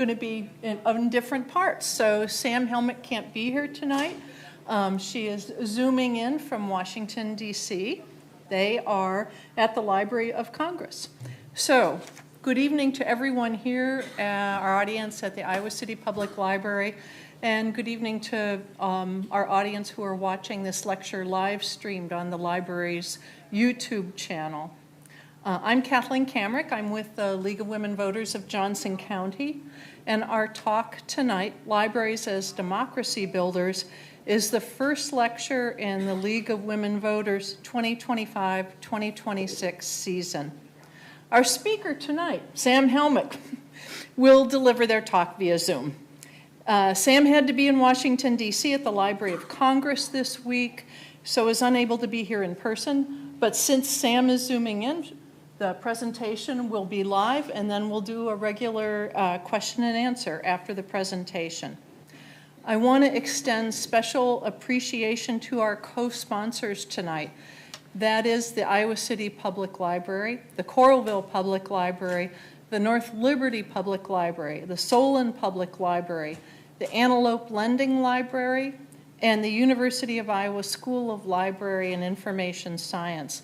going to be in different parts. So Sam Helmick can't be here tonight. She is Zooming in from Washington, D.C. They are at the Library of Congress. So good evening to everyone here, our audience at the Iowa City Public Library, and good evening to our audience who are watching this lecture live streamed on the library's YouTube channel. I'm Kathleen Kamrick. I'm with the League of Women Voters of Johnson County, and our talk tonight, Libraries as Democracy Builders, is the first lecture in the League of Women Voters 2025-2026 season. Our speaker tonight, Sam Helmick, will deliver their talk via Zoom. Sam had to be in Washington, D.C. at the Library of Congress this week, so is unable to be here in person. But since Sam is Zooming in, the presentation will be live, and then we'll do a regular question and answer after the presentation. I want to extend special appreciation to our co-sponsors tonight. That is the Iowa City Public Library, the Coralville Public Library, the North Liberty Public Library, the Solon Public Library, the Antelope Lending Library, and the University of Iowa School of Library and Information Science.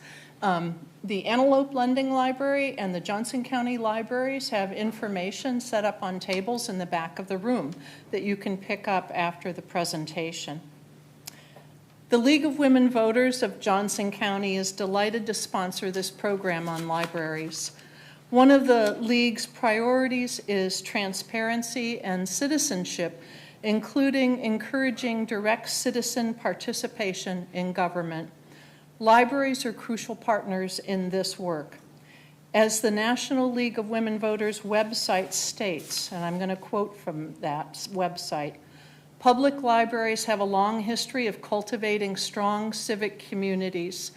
The Antelope Lending Library and the Johnson County Libraries have information set up on tables in the back of the room that you can pick up after the presentation. The League of Women Voters of Johnson County is delighted to sponsor this program on libraries. One of the League's priorities is transparency and citizenship, including encouraging direct citizen participation in government. Libraries are crucial partners in this work. As the National League of Women Voters website states, and I'm going to quote from that website, public libraries have a long history of cultivating strong civic communities.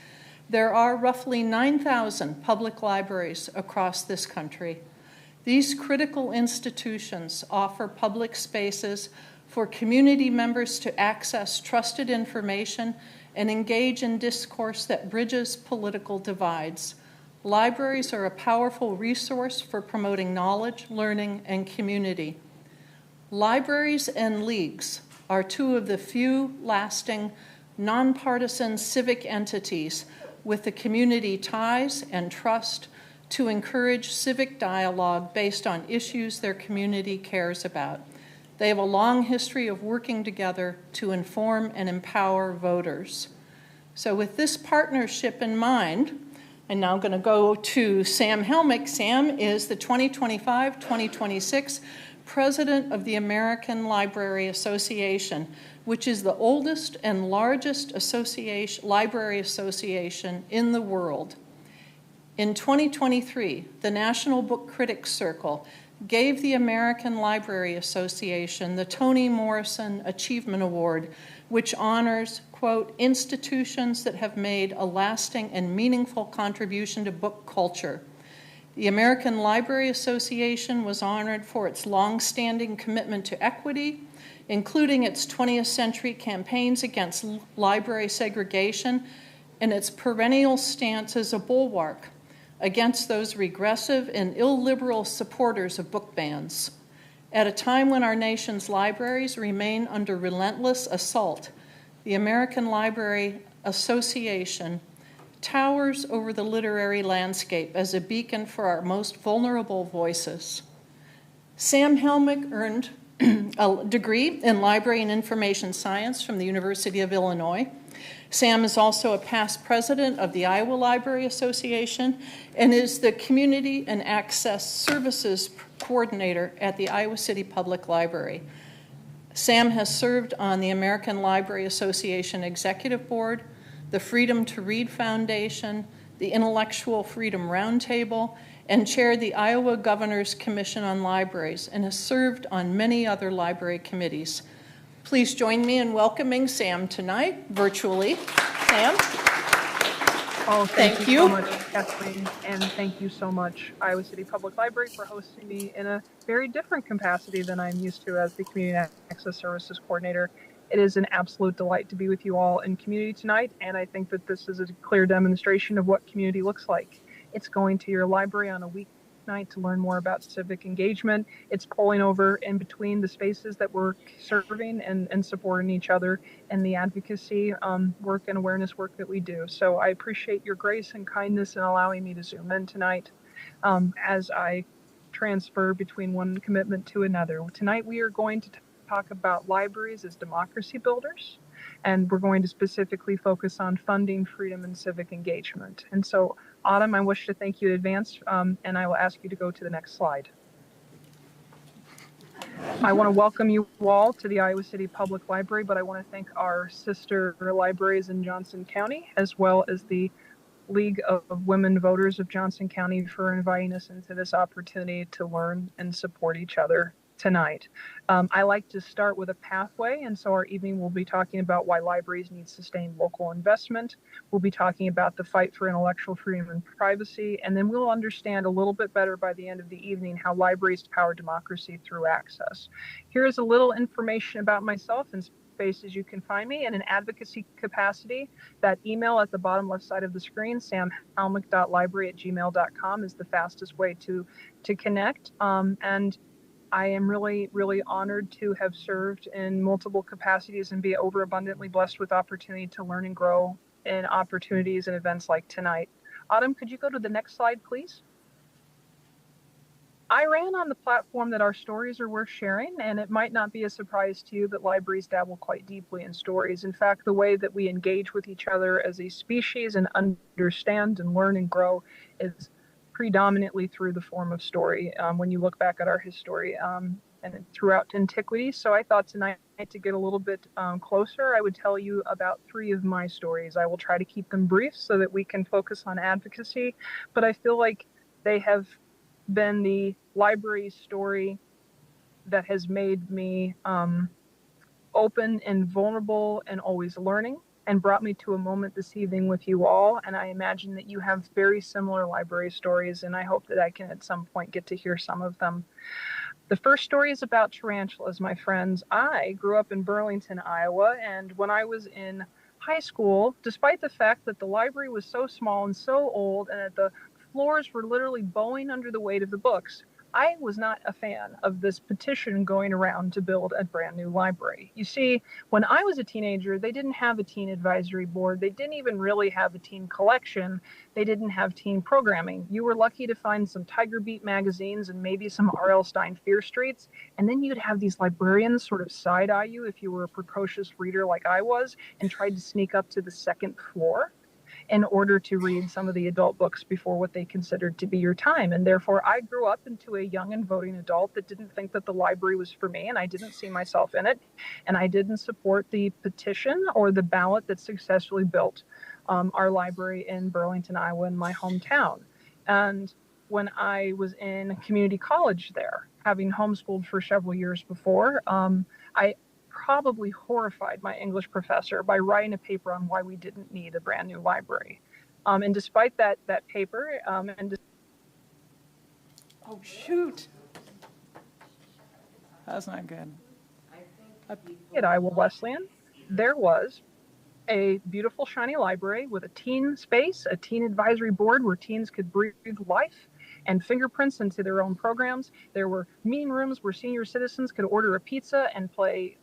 There are roughly 9,000 public libraries across this country. These critical institutions offer public spaces for community members to access trusted information and engage in discourse that bridges political divides. Libraries are a powerful resource for promoting knowledge, learning, and community. Libraries and leagues are two of the few lasting, nonpartisan civic entities with the community ties and trust to encourage civic dialogue based on issues their community cares about. They have a long history of working together to inform and empower voters. So with this partnership in mind, I'm now going to go to Sam Helmick. Sam is the 2025-2026 President of the American Library Association, which is the oldest and largest library association in the world. In 2023, the National Book Critics Circle gave the American Library Association the Toni Morrison Achievement Award, which honors, quote, institutions that have made a lasting and meaningful contribution to book culture. The American Library Association was honored for its long-standing commitment to equity, including its 20th century campaigns against library segregation and its perennial stance as a bulwark against those regressive and illiberal supporters of book bans. At a time when our nation's libraries remain under relentless assault, the American Library Association towers over the literary landscape as a beacon for our most vulnerable voices. Sam Helmick earned a degree in Library and Information Science from the University of Illinois. Sam is also a past president of the Iowa Library Association and is the Community and Access Services Coordinator at the Iowa City Public Library. Sam has served on the American Library Association Executive Board, the Freedom to Read Foundation, the Intellectual Freedom Roundtable, and chaired the Iowa Governor's Commission on Libraries, and has served on many other library committees. Please join me in welcoming Sam tonight, virtually. Sam? Oh, thank you so much, Kathleen, and thank you so much, Iowa City Public Library, for hosting me in a very different capacity than I'm used to as the Community Access Services Coordinator. It is an absolute delight to be with you all in community tonight, and I think that this is a clear demonstration of what community looks like. It's going to your library on a weekly tonight to learn more about civic engagement. It's pulling over in between the spaces that we're serving and supporting each other and the advocacy work and awareness work that we do. So I appreciate your grace and kindness in allowing me to Zoom in tonight as I transfer between one commitment to another. Tonight we are going to talk about libraries as democracy builders, and we're going to specifically focus on funding, freedom, and civic engagement. And so, Autumn, I wish to thank you in advance, and I will ask you to go to the next slide. I want to welcome you all to the Iowa City Public Library, but I want to thank our sister libraries in Johnson County, as well as the League of Women Voters of Johnson County for inviting us into this opportunity to learn and support each other tonight. I like to start with a pathway, and so our evening will be talking about why libraries need sustained local investment. We'll be talking about the fight for intellectual freedom and privacy, and then we'll understand a little bit better by the end of the evening how libraries power democracy through access. Here's a little information about myself and spaces you can find me in an advocacy capacity. That email at the bottom left side of the screen, samhelmick.library@gmail.com, is the fastest way to connect. And I am really, really honored to have served in multiple capacities and be overabundantly blessed with opportunity to learn and grow in opportunities and events like tonight. Autumn, could you go to the next slide, please? I ran on the platform that our stories are worth sharing, and it might not be a surprise to you that libraries dabble quite deeply in stories. In fact, the way that we engage with each other as a species and understand and learn and grow is predominantly through the form of story when you look back at our history and throughout antiquity. So I thought tonight to get a little bit closer, I would tell you about 3 of my stories. I will try to keep them brief so that we can focus on advocacy, but I feel like they have been the library story that has made me open and vulnerable and always learning, and brought me to a moment this evening with you all. And I imagine that you have very similar library stories, and I hope that I can at some point get to hear some of them. The first story is about tarantulas, my friends. I grew up in Burlington, Iowa, and when I was in high school, despite the fact that the library was so small and so old and that the floors were literally bowing under the weight of the books, I was not a fan of this petition going around to build a brand new library. You see, when I was a teenager, they didn't have a teen advisory board. They didn't even really have a teen collection. They didn't have teen programming. You were lucky to find some Tiger Beat magazines and maybe some R.L. Stine Fear Streets. And then you'd have these librarians sort of side-eye you if you were a precocious reader like I was and tried to sneak up to the second floor in order to read some of the adult books before what they considered to be your time. And therefore, I grew up into a young and voting adult that didn't think that the library was for me, and I didn't see myself in it, and I didn't support the petition or the ballot that successfully built our library in Burlington, Iowa, in my hometown. And when I was in community college there, having homeschooled for several years before, I probably horrified my English professor by writing a paper on why we didn't need a brand new library. And despite that paper, Oh, shoot. That's not good. at Iowa Wesleyan, there was a beautiful, shiny library with a teen space, a teen advisory board where teens could breathe life and fingerprints into their own programs. There were meeting rooms where senior citizens could order a pizza and play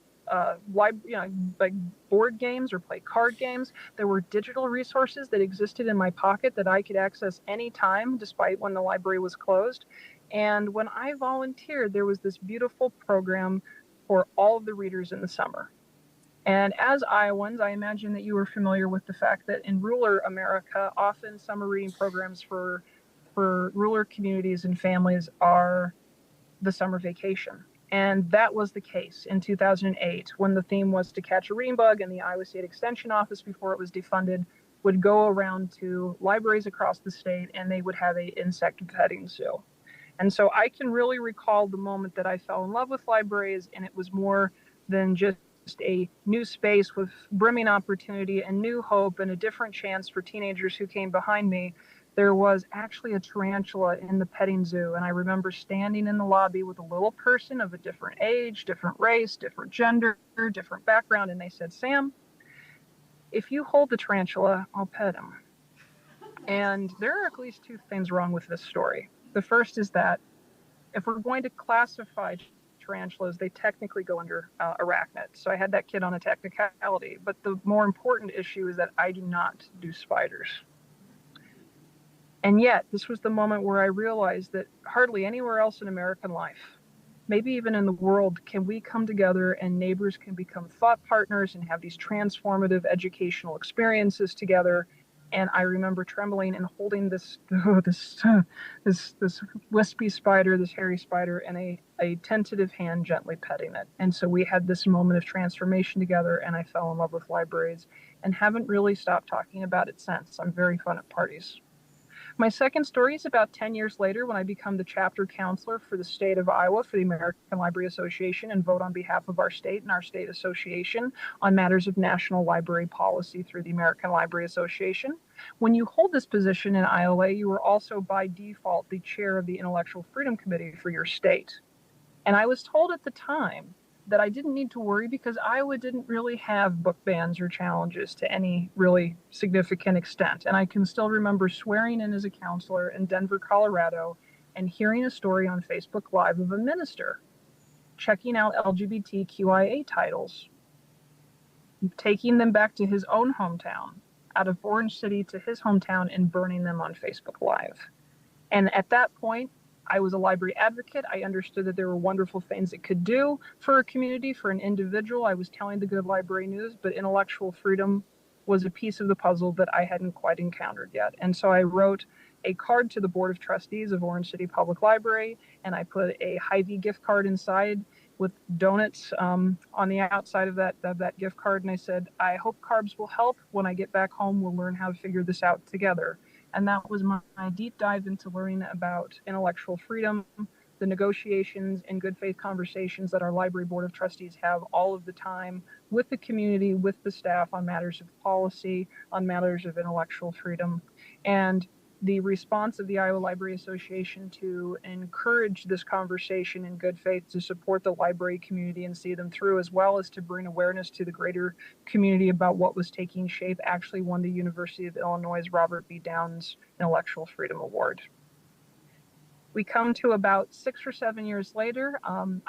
like board games or play card games. There were digital resources that existed in my pocket that I could access anytime, despite when the library was closed. And when I volunteered, there was this beautiful program for all of the readers in the summer. And as Iowans, I imagine that you are familiar with the fact that in rural America, often summer reading programs for rural communities and families are the summer vacation. And that was the case in 2008 when the theme was to catch a reading bug, and the Iowa State Extension Office, before it was defunded, would go around to libraries across the state and they would have an insect petting zoo. And so I can really recall the moment that I fell in love with libraries, and it was more than just a new space with brimming opportunity and new hope and a different chance for teenagers who came behind me. There was actually a tarantula in the petting zoo, and I remember standing in the lobby with a little person of a different age, different race, different gender, different background, and they said, "Sam, if you hold the tarantula, I'll pet him." And there are at least 2 things wrong with this story. The first is that if we're going to classify tarantulas, they technically go under arachnid. So I had that kid on a technicality. But the more important issue is that I do not do spiders. And yet, this was the moment where I realized that hardly anywhere else in American life, maybe even in the world, can we come together and neighbors can become thought partners and have these transformative educational experiences together. And I remember trembling and holding this wispy spider, this hairy spider, and a tentative hand gently petting it. And so we had this moment of transformation together, and I fell in love with libraries and haven't really stopped talking about it since. I'm very fun at parties. My second story is about 10 years later when I become the chapter counselor for the state of Iowa for the American Library Association and vote on behalf of our state and our state association on matters of national library policy through the American Library Association. When you hold this position in ILA, you are also by default the chair of the Intellectual Freedom Committee for your state. And I was told at the time that I didn't need to worry because Iowa didn't really have book bans or challenges to any really significant extent. And I can still remember swearing in as a counselor in Denver, Colorado, and hearing a story on Facebook Live of a minister checking out LGBTQIA titles, taking them back to his own hometown, out of Orange City to his hometown, and burning them on Facebook Live. And at that point, I was a library advocate. I understood that there were wonderful things it could do for a community, for an individual. I was telling the good library news, but intellectual freedom was a piece of the puzzle that I hadn't quite encountered yet. And so I wrote a card to the Board of Trustees of Orange City Public Library, and I put a Hy-Vee gift card inside with donuts on the outside of that gift card. And I said, I hope carbs will help. When I get back home, we'll learn how to figure this out together. And that was my deep dive into learning about intellectual freedom, the negotiations and good faith conversations that our library board of trustees have all of the time with the community, with the staff on matters of policy, on matters of intellectual freedom. And the response of the Iowa Library Association to encourage this conversation in good faith, to support the library community and see them through, as well as to bring awareness to the greater community about what was taking shape, actually won the University of Illinois' Robert B. Downs Intellectual Freedom Award. We come to about 6 or 7 years later. I'm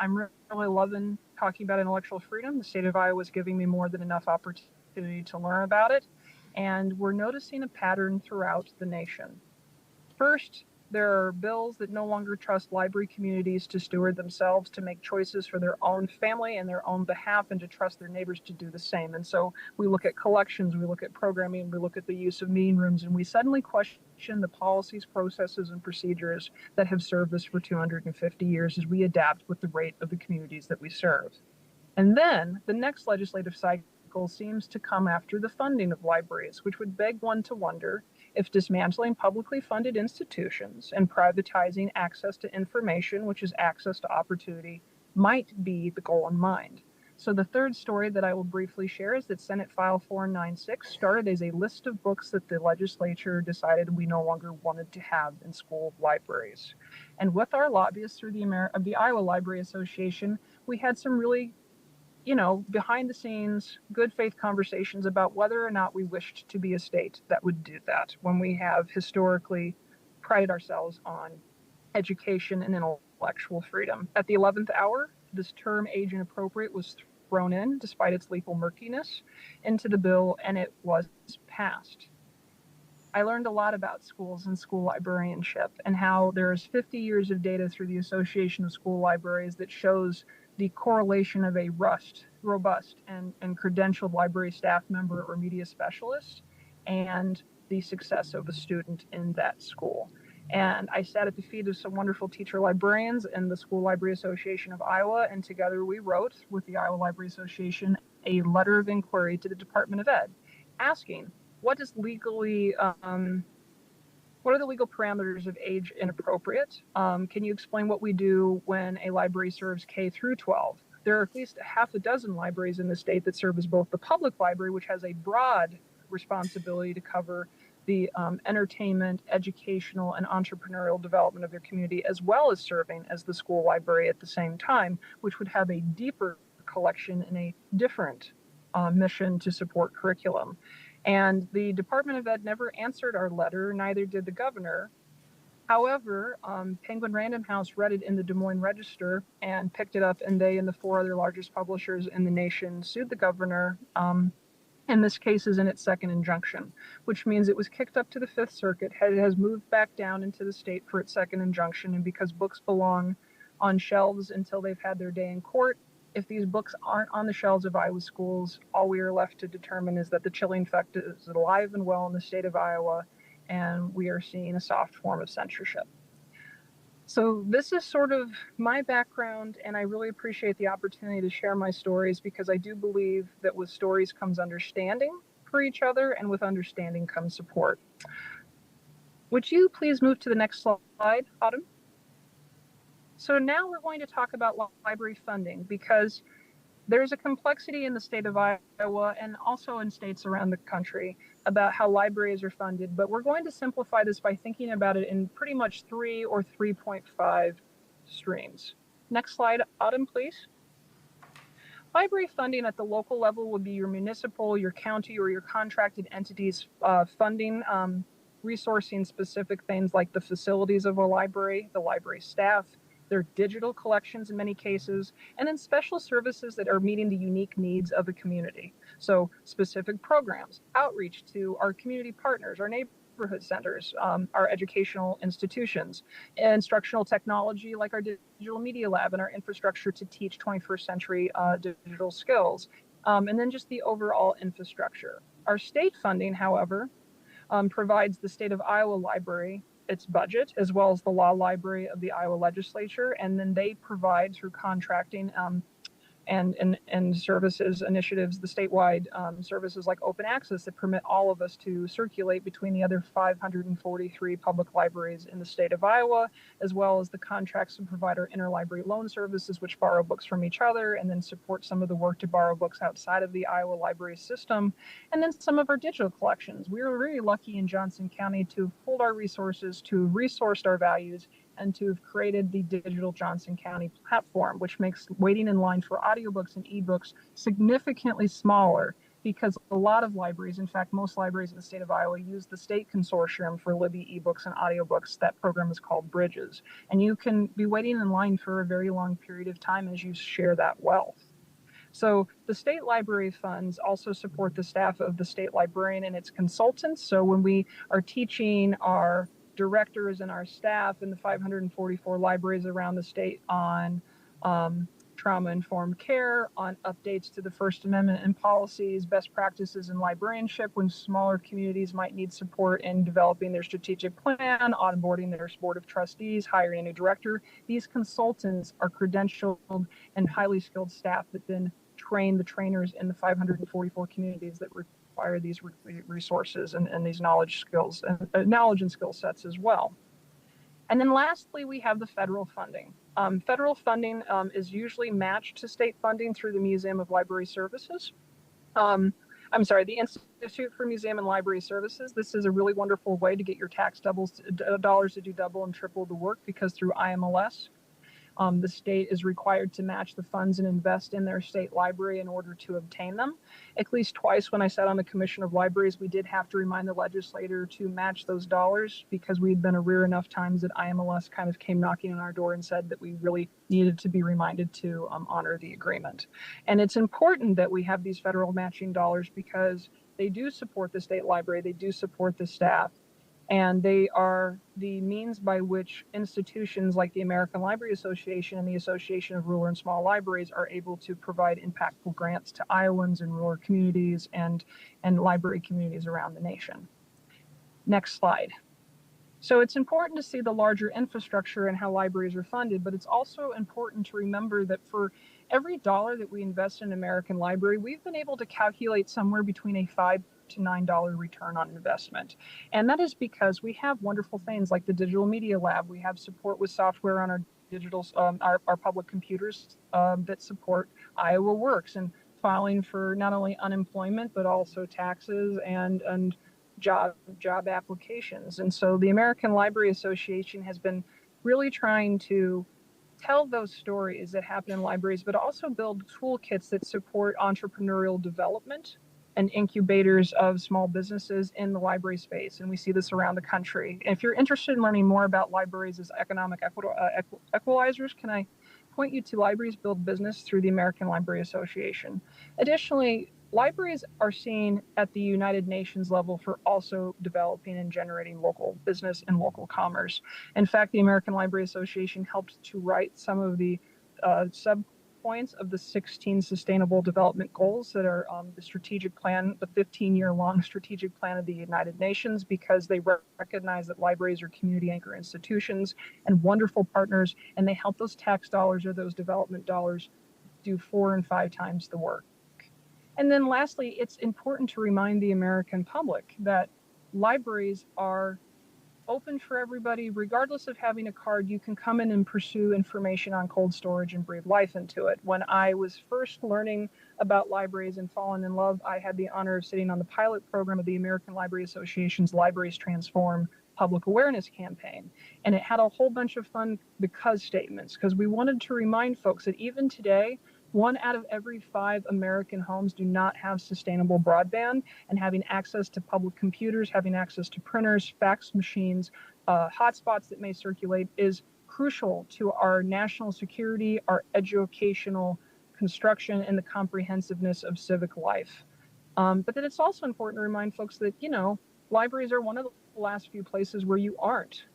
really loving talking about intellectual freedom. The state of Iowa is giving me more than enough opportunity to learn about it. And we're noticing a pattern throughout the nation. First, there are bills that no longer trust library communities to steward themselves, to make choices for their own family and their own behalf, and to trust their neighbors to do the same. And so we look at collections, we look at programming, we look at the use of meeting rooms, and we suddenly question the policies, processes, and procedures that have served us for 250 years as we adapt with the rate of the communities that we serve. And then the next legislative cycle seems to come after the funding of libraries, which would beg one to wonder if dismantling publicly funded institutions and privatizing access to information, which is access to opportunity, might be the goal in mind. So the third story that I will briefly share is that Senate File 496 started as a list of books that the legislature decided we no longer wanted to have in school libraries. And with our lobbyists through the Iowa Library Association, we had some really behind the scenes, good faith conversations about whether or not we wished to be a state that would do that when we have historically prided ourselves on education and intellectual freedom. At the 11th hour, this term age inappropriate was thrown in, despite its legal murkiness, into the bill, and it was passed. I learned a lot about schools and school librarianship and how there's 50 years of data through the Association of School Libraries that shows the correlation of a robust and credentialed library staff member or media specialist and the success of a student in that school. And I sat at the feet of some wonderful teacher librarians in the School Library Association of Iowa, and together we wrote with the Iowa Library Association a letter of inquiry to the Department of Ed, asking what are the legal parameters of age inappropriate? Can you explain what we do when a library serves K through 12? There are at least half a dozen libraries in the state that serve as both the public library, which has a broad responsibility to cover the entertainment, educational, and entrepreneurial development of their community, as well as serving as the school library at the same time, which would have a deeper collection and a different mission to support curriculum. And the Department of Ed never answered our letter, neither did the governor. However, Penguin Random House read it in the Des Moines Register and picked it up, and they and the four other largest publishers in the nation sued the governor. And this case is in its second injunction, which means it was kicked up to the Fifth Circuit. It has moved back down into the state for its second injunction. And because books belong on shelves until they've had their day in court, if these books aren't on the shelves of Iowa schools, all we are left to determine is that the chilling effect is alive and well in the state of Iowa, and we are seeing a soft form of censorship. So this is sort of my background, and I really appreciate the opportunity to share my stories, because I do believe that with stories comes understanding for each other, and with understanding comes support. Would you please move to the next slide, Autumn? So now we're going to talk about library funding, because there's a complexity in the state of Iowa and also in states around the country about how libraries are funded, but we're going to simplify this by thinking about it in pretty much 3 or 3.5 streams. Next slide, Autumn, please. Library funding at the local level would be your municipal, your county, or your contracted entities funding, resourcing specific things like the facilities of a library, the library staff, their digital collections in many cases, and then special services that are meeting the unique needs of a community. So specific programs, outreach to our community partners, our neighborhood centers, our educational institutions, instructional technology like our digital media lab and our infrastructure to teach 21st century digital skills, and then just the overall infrastructure. Our state funding, however, provides the State of Iowa Library its budget, as well as the law library of the Iowa legislature, and then they provide through contracting and services initiatives, the statewide services like open access that permit all of us to circulate between the other 543 public libraries in the state of Iowa, as well as the contracts to provide our interlibrary loan services, which borrow books from each other and then support some of the work to borrow books outside of the Iowa library system, and then some of our digital collections. We were really lucky in Johnson County to have pulled our resources, to resourced our values, and to have created the digital Johnson County platform, which makes waiting in line for audiobooks and ebooks significantly smaller, because a lot of libraries, in fact, most libraries in the state of Iowa, use the state consortium for Libby ebooks and audiobooks. That program is called Bridges. And you can be waiting in line for a very long period of time as you share that wealth. So the state library funds also support the staff of the state librarian and its consultants. So when we are teaching our directors and our staff in the 544 libraries around the state on trauma-informed care, on updates to the First Amendment and policies, best practices in librarianship when smaller communities might need support in developing their strategic plan, onboarding their board of trustees, hiring a new director. These consultants are credentialed and highly skilled staff that then train the trainers in the 544 communities that require these resources and these knowledge and skill sets as well. And then lastly, we have the federal funding. Federal funding is usually matched to state funding through the Museum of Library Services. The Institute for Museum and Library Services. This is a really wonderful way to get your tax dollars to do double and triple the work, because through IMLS, the state is required to match the funds and invest in their state library in order to obtain them. At least twice when I sat on the Commission of Libraries, we did have to remind the legislator to match those dollars, because we'd been aware enough times that IMLS kind of came knocking on our door and said that we really needed to be reminded to honor the agreement. And it's important that we have these federal matching dollars, because they do support the state library, they do support the staff, and they are the means by which institutions like the American Library Association and the Association of Rural and Small Libraries are able to provide impactful grants to Iowans and rural communities and library communities around the nation. Next slide. So it's important to see the larger infrastructure and how libraries are funded, but it's also important to remember that for every dollar that we invest in American Library, we've been able to calculate somewhere between a $5 to $9 return on investment. And that is because we have wonderful things like the Digital Media Lab. We have support with software on our digital, our public computers that support Iowa Works and filing for not only unemployment, but also taxes and job applications. And so the American Library Association has been really trying to tell those stories that happen in libraries, but also build toolkits that support entrepreneurial development and incubators of small businesses in the library space. And we see this around the country. And if you're interested in learning more about libraries as economic equalizers, can I point you to Libraries Build Business through the American Library Association. Additionally, libraries are seen at the United Nations level for also developing and generating local business and local commerce. In fact, the American Library Association helped to write some of the sub-points of the 16 Sustainable Development Goals that are the strategic plan, the 15-year-long strategic plan of the United Nations, because they recognize that libraries are community anchor institutions and wonderful partners, and they help those tax dollars or those development dollars do 4 and 5 times the work. And then lastly, it's important to remind the American public that libraries are open for everybody. Regardless of having a card, you can come in and pursue information on cold storage and breathe life into it. When I was first learning about libraries and falling in love, I had the honor of sitting on the pilot program of the American Library Association's Libraries Transform public awareness campaign. And it had a whole bunch of fun because statements, because we wanted to remind folks that even today, 1 out of every 5 American homes do not have sustainable broadband, and having access to public computers, having access to printers, fax machines, hotspots that may circulate is crucial to our national security, our educational construction, and the comprehensiveness of civic life. But then it's also important to remind folks that, libraries are one of the last few places where you aren't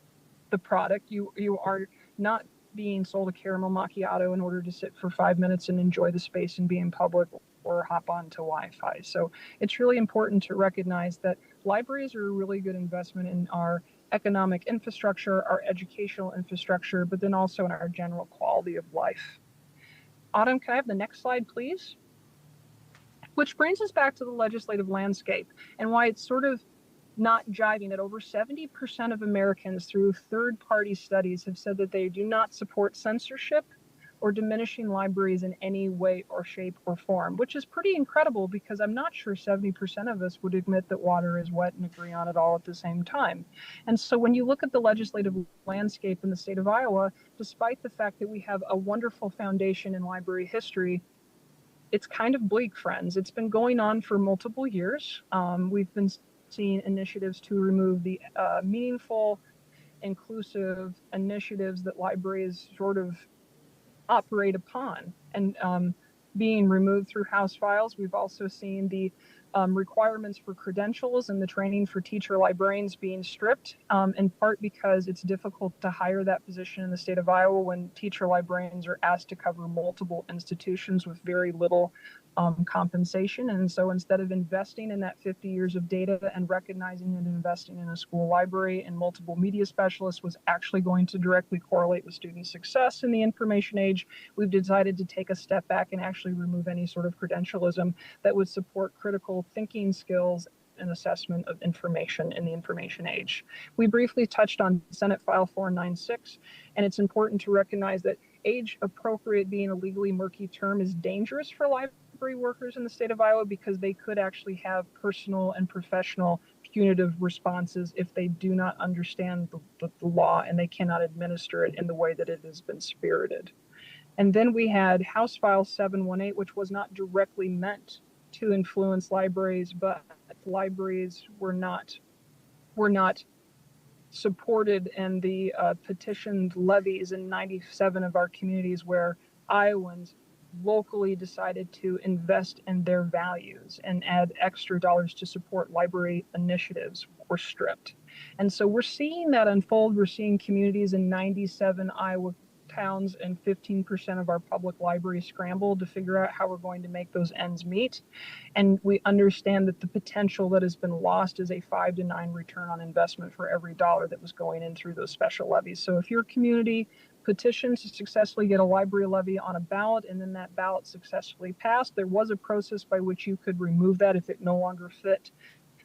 the product. You are not being sold a caramel macchiato in order to sit for 5 minutes and enjoy the space and be in public or hop onto Wi-Fi. So it's really important to recognize that libraries are a really good investment in our economic infrastructure, our educational infrastructure, but then also in our general quality of life. Autumn, can I have the next slide, please? Which brings us back to the legislative landscape and why it's sort of not jiving, that over 70% of Americans through third-party studies have said that they do not support censorship or diminishing libraries in any way or shape or form, which is pretty incredible because I'm not sure 70% of us would admit that water is wet and agree on it all at the same time. And so when you look at the legislative landscape in the state of Iowa, despite the fact that we have a wonderful foundation in library history, it's kind of bleak, friends. It's been going on for multiple years. We've been seeing initiatives to remove the meaningful, inclusive initiatives that libraries sort of operate upon, and being removed through House files. We've also seen the requirements for credentials and the training for teacher librarians being stripped, in part because it's difficult to hire that position in the state of Iowa when teacher librarians are asked to cover multiple institutions with very little compensation. And so instead of investing in that 50 years of data and recognizing that investing in a school library and multiple media specialists was actually going to directly correlate with student success in the information age, we've decided to take a step back and actually remove any sort of credentialism that would support critical thinking skills and assessment of information in the information age. We briefly touched on Senate File 496, and it's important to recognize that age appropriate being a legally murky term is dangerous for library workers in the state of Iowa because they could actually have personal and professional punitive responses if they do not understand the law and they cannot administer it in the way that it has been spirited. And then we had House File 718, which was not directly meant to influence libraries, but libraries were not supported in the petitioned levies in 97 of our communities where Iowans locally decided to invest in their values and add extra dollars to support library initiatives were stripped. And so we're seeing that unfold. We're seeing communities in 97 Iowa towns and 15% of our public libraries scramble to figure out how we're going to make those ends meet. And we understand that the potential that has been lost is a 5 to 9 return on investment for every dollar that was going in through those special levies. So if your community petitioned to successfully get a library levy on a ballot and then that ballot successfully passed, there was a process by which you could remove that if it no longer fit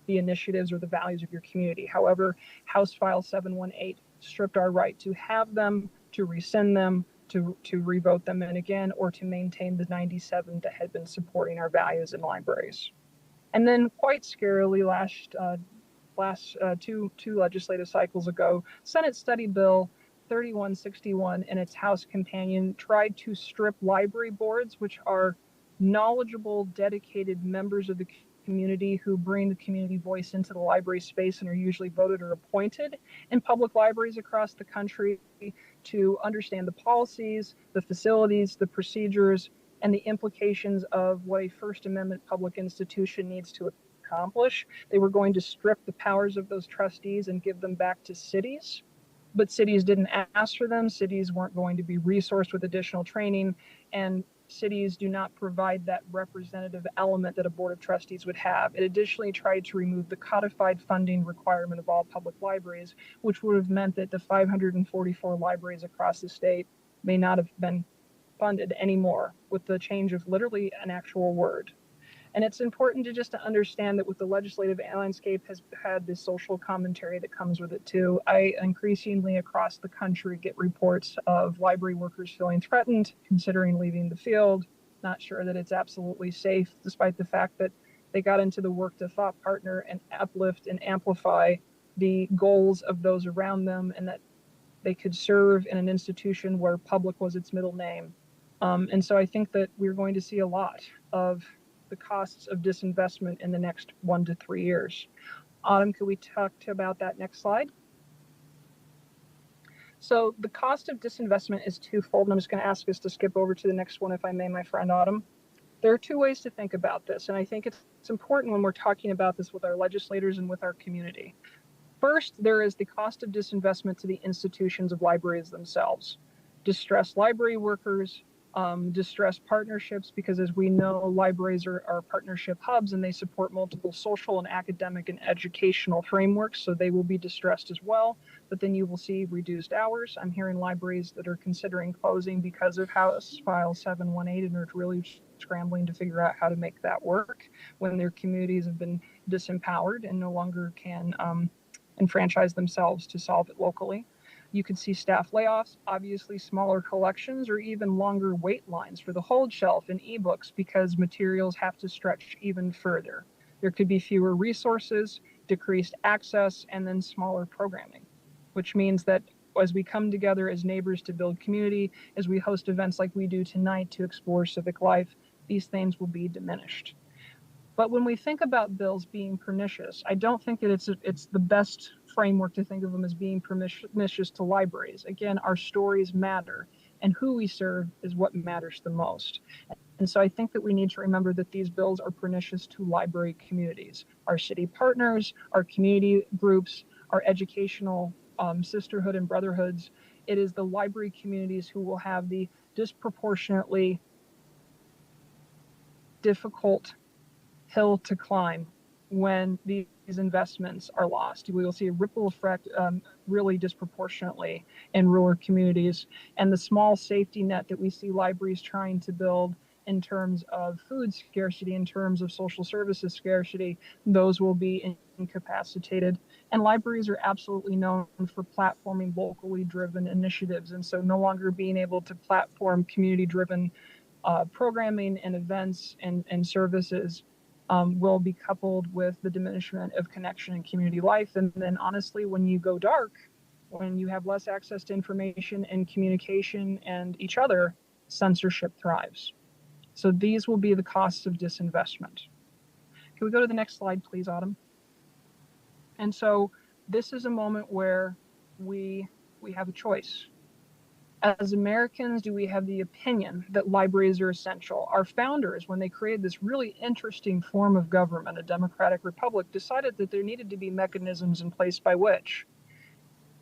the initiatives or the values of your community. However, House File 718 stripped our right to have them, to rescind them, to revote them in again, or to maintain the 97 that had been supporting our values in libraries. And then quite scarily last two legislative cycles ago, Senate Study Bill 3161 and its House companion tried to strip library boards, which are knowledgeable, dedicated members of the community who bring the community voice into the library space and are usually voted or appointed in public libraries across the country to understand the policies, the facilities, the procedures, and the implications of what a First Amendment public institution needs to accomplish. They were going to strip the powers of those trustees and give them back to cities, but cities didn't ask for them. Cities weren't going to be resourced with additional training, and cities do not provide that representative element that a board of trustees would have. It additionally tried to remove the codified funding requirement of all public libraries, which would have meant that the 544 libraries across the state may not have been funded anymore, with the change of literally an actual word. And it's important to just to understand that with the legislative landscape has had this social commentary that comes with it too. I increasingly across the country get reports of library workers feeling threatened, considering leaving the field, not sure that it's absolutely safe, despite the fact that they got into the work to thought partner and uplift and amplify the goals of those around them, and that they could serve in an institution where public was its middle name. And so I think that we're going to see a lot of the costs of disinvestment in the next 1 to 3 years. Autumn, could we talk about that next slide? So the cost of disinvestment is twofold, and I'm just going to ask us to skip over to the next one, if I may, my friend Autumn. There are two ways to think about this, and I think it's important when we're talking about this with our legislators and with our community. First, there is the cost of disinvestment to the institutions of libraries themselves. Distressed library workers, distressed partnerships, because as we know, libraries are partnership hubs and they support multiple social and academic and educational frameworks, so they will be distressed as well. But then you will see reduced hours. I'm hearing libraries that are considering closing because of House File 718 and are really scrambling to figure out how to make that work when their communities have been disempowered and no longer can enfranchise themselves to solve it locally. You could see staff layoffs, obviously smaller collections, or even longer wait lines for the hold shelf in ebooks because materials have to stretch even further. There could be fewer resources, decreased access, and then smaller programming, which means that as we come together as neighbors to build community, as we host events like we do tonight to explore civic life, these things will be diminished. But when we think about bills being pernicious, I don't think that it's the best framework to think of them as being pernicious to libraries. Again, our stories matter, and who we serve is what matters the most. And so I think that we need to remember that these bills are pernicious to library communities, our city partners, our community groups, our educational sisterhood and brotherhoods. It is the library communities who will have the disproportionately difficult hill to climb when these investments are lost. We will see a ripple effect really disproportionately in rural communities, and the small safety net that we see libraries trying to build in terms of food scarcity, in terms of social services scarcity, those will be incapacitated. And libraries are absolutely known for platforming locally driven initiatives, and so no longer being able to platform community driven programming and events and services will be coupled with the diminishment of connection and community life. And then honestly, when you go dark, when you have less access to information and communication and each other, censorship thrives. So these will be the costs of disinvestment. Can we go to the next slide, please, Autumn? And so this is a moment where we have a choice. As Americans, do we have the opinion that libraries are essential? Our founders, when they created this really interesting form of government, a democratic republic, decided that there needed to be mechanisms in place by which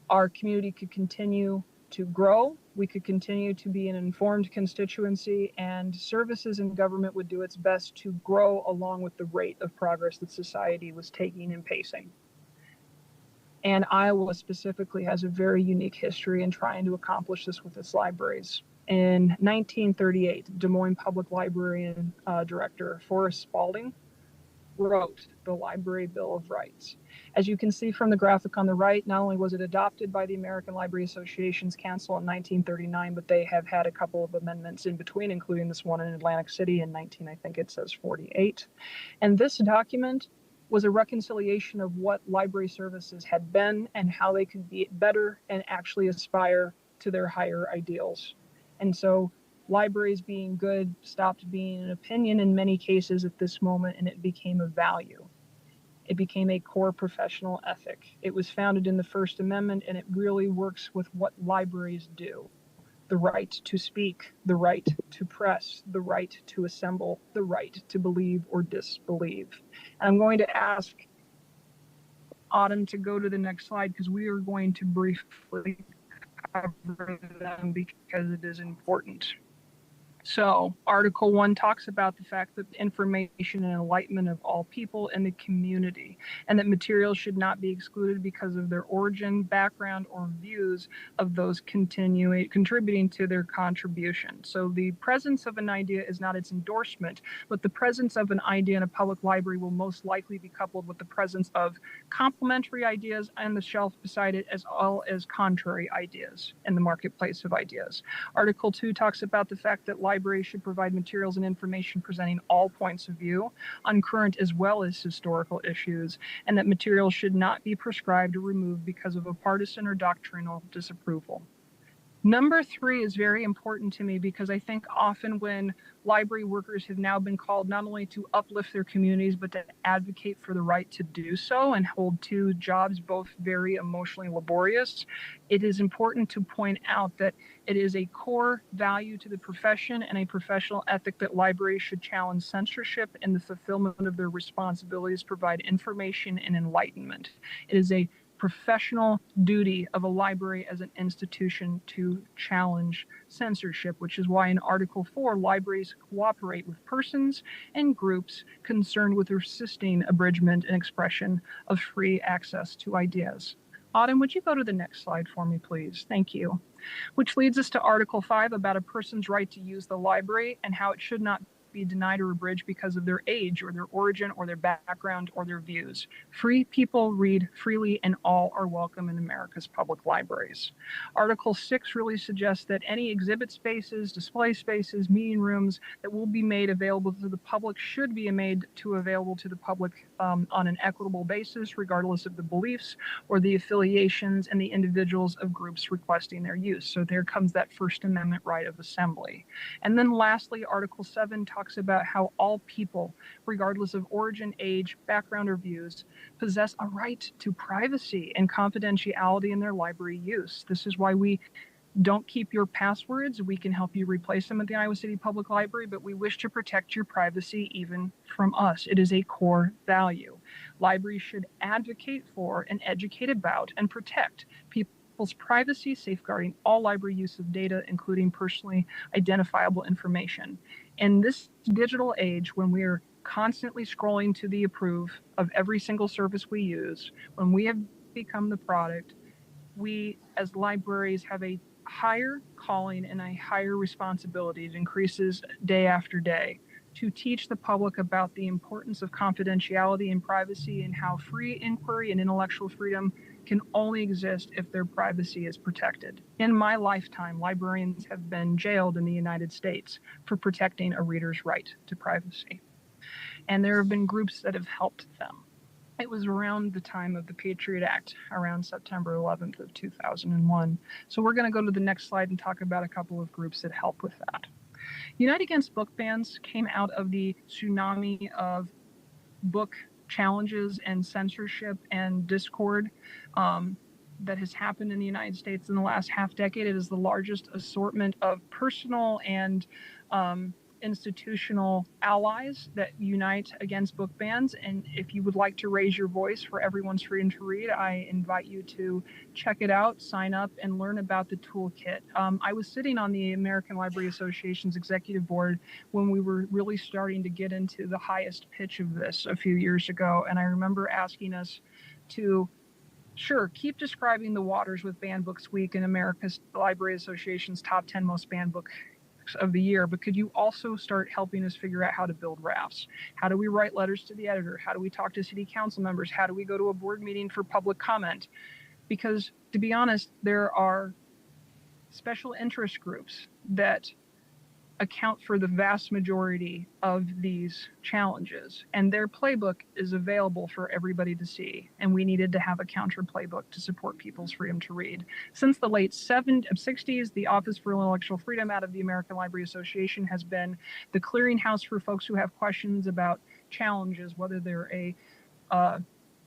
our community could continue to grow, we could continue to be an informed constituency, and services in government would do its best to grow along with the rate of progress that society was taking and pacing. And Iowa specifically has a very unique history in trying to accomplish this with its libraries. In 1938, Des Moines Public Librarian Director Forrest Spalding wrote the Library Bill of Rights. As you can see from the graphic on the right, not only was it adopted by the American Library Association's Council in 1939, but they have had a couple of amendments in between, including this one in Atlantic City in 1948. And this document was a reconciliation of what library services had been and how they could be better and actually aspire to their higher ideals. And so Libraries being good stopped being an opinion in many cases at this moment, and it became a value. It became a core professional ethic. It was founded in the First Amendment, and it really works with what libraries do. The right to speak, the right to press, the right to assemble, the right to believe or disbelieve. And I'm going to ask Autumn to go to the next slide because we are going to briefly cover them because it is important. So Article 1 talks about the fact that information and enlightenment of all people in the community, and that materials should not be excluded because of their origin, background, or views of those contributing to their contribution. So the presence of an idea is not its endorsement, but the presence of an idea in a public library will most likely be coupled with the presence of complementary ideas on the shelf beside it, as well as contrary ideas in the marketplace of ideas. Article 2 talks about the fact that libraries should provide materials and information presenting all points of view on current as well as historical issues, and that materials should not be prescribed or removed because of a partisan or doctrinal disapproval. Number 3 is very important to me because I think often when library workers have now been called not only to uplift their communities, but to advocate for the right to do so and hold two jobs, both very emotionally laborious, it is important to point out that it is a core value to the profession and a professional ethic that libraries should challenge censorship in the fulfillment of their responsibilities, provide information and enlightenment. It is a professional duty of a library as an institution to challenge censorship, which is why in Article 4, libraries cooperate with persons and groups concerned with resisting abridgment and expression of free access to ideas. Autumn, would you go to the next slide for me, please? Thank you. Which leads us to Article 5 about a person's right to use the library and how it should not be denied or abridged because of their age or their origin or their background or their views. Free people read freely and all are welcome in America's public libraries. Article 6 really suggests that any exhibit spaces, display spaces, meeting rooms that will be made available to the public should be made available to the public on an equitable basis, regardless of the beliefs or the affiliations and the individuals of groups requesting their use. So there comes that First Amendment right of assembly. And then lastly, Article 7 talks about how all people, regardless of origin, age, background, or views, possess a right to privacy and confidentiality in their library use. This is why we don't keep your passwords. We can help you replace them at the Iowa City Public Library, but we wish to protect your privacy even from us. It is a core value. Libraries should advocate for and educate about and protect people's privacy, safeguarding all library use of data, including personally identifiable information. In this digital age, when we are constantly scrolling to the approve of every single service we use, when we have become the product, we as libraries have a higher calling and a higher responsibility. It increases day after day to teach the public about the importance of confidentiality and privacy and how free inquiry and intellectual freedom can only exist if their privacy is protected. In my lifetime, librarians have been jailed in the United States for protecting a reader's right to privacy. And there have been groups that have helped them. It was around the time of the Patriot Act, around September 11th of 2001. So we're going to go to the next slide and talk about a couple of groups that help with that. Unite Against Book Bans came out of the tsunami of book challenges and censorship and discord that has happened in the United States in the last half decade. It is the largest assortment of personal and institutional allies that unite against book bans. And if you would like to raise your voice for everyone's freedom to read, I invite you to check it out, sign up, and learn about the toolkit. I was sitting on the American Library Association's executive board when we were really starting to get into the highest pitch of this a few years ago. And I remember asking us to sure, keep describing the waters with Banned Books Week and America's Library Association's top 10 most banned books of the year, but could you also start helping us figure out how to build rafts? How do we write letters to the editor? How do we talk to city council members? How do we go to a board meeting for public comment? Because to be honest, there are special interest groups that account for the vast majority of these challenges. And their playbook is available for everybody to see. And we needed to have a counter playbook to support people's freedom to read. Since the late 60s, the Office for Intellectual Freedom out of the American Library Association has been the clearinghouse for folks who have questions about challenges, whether they're a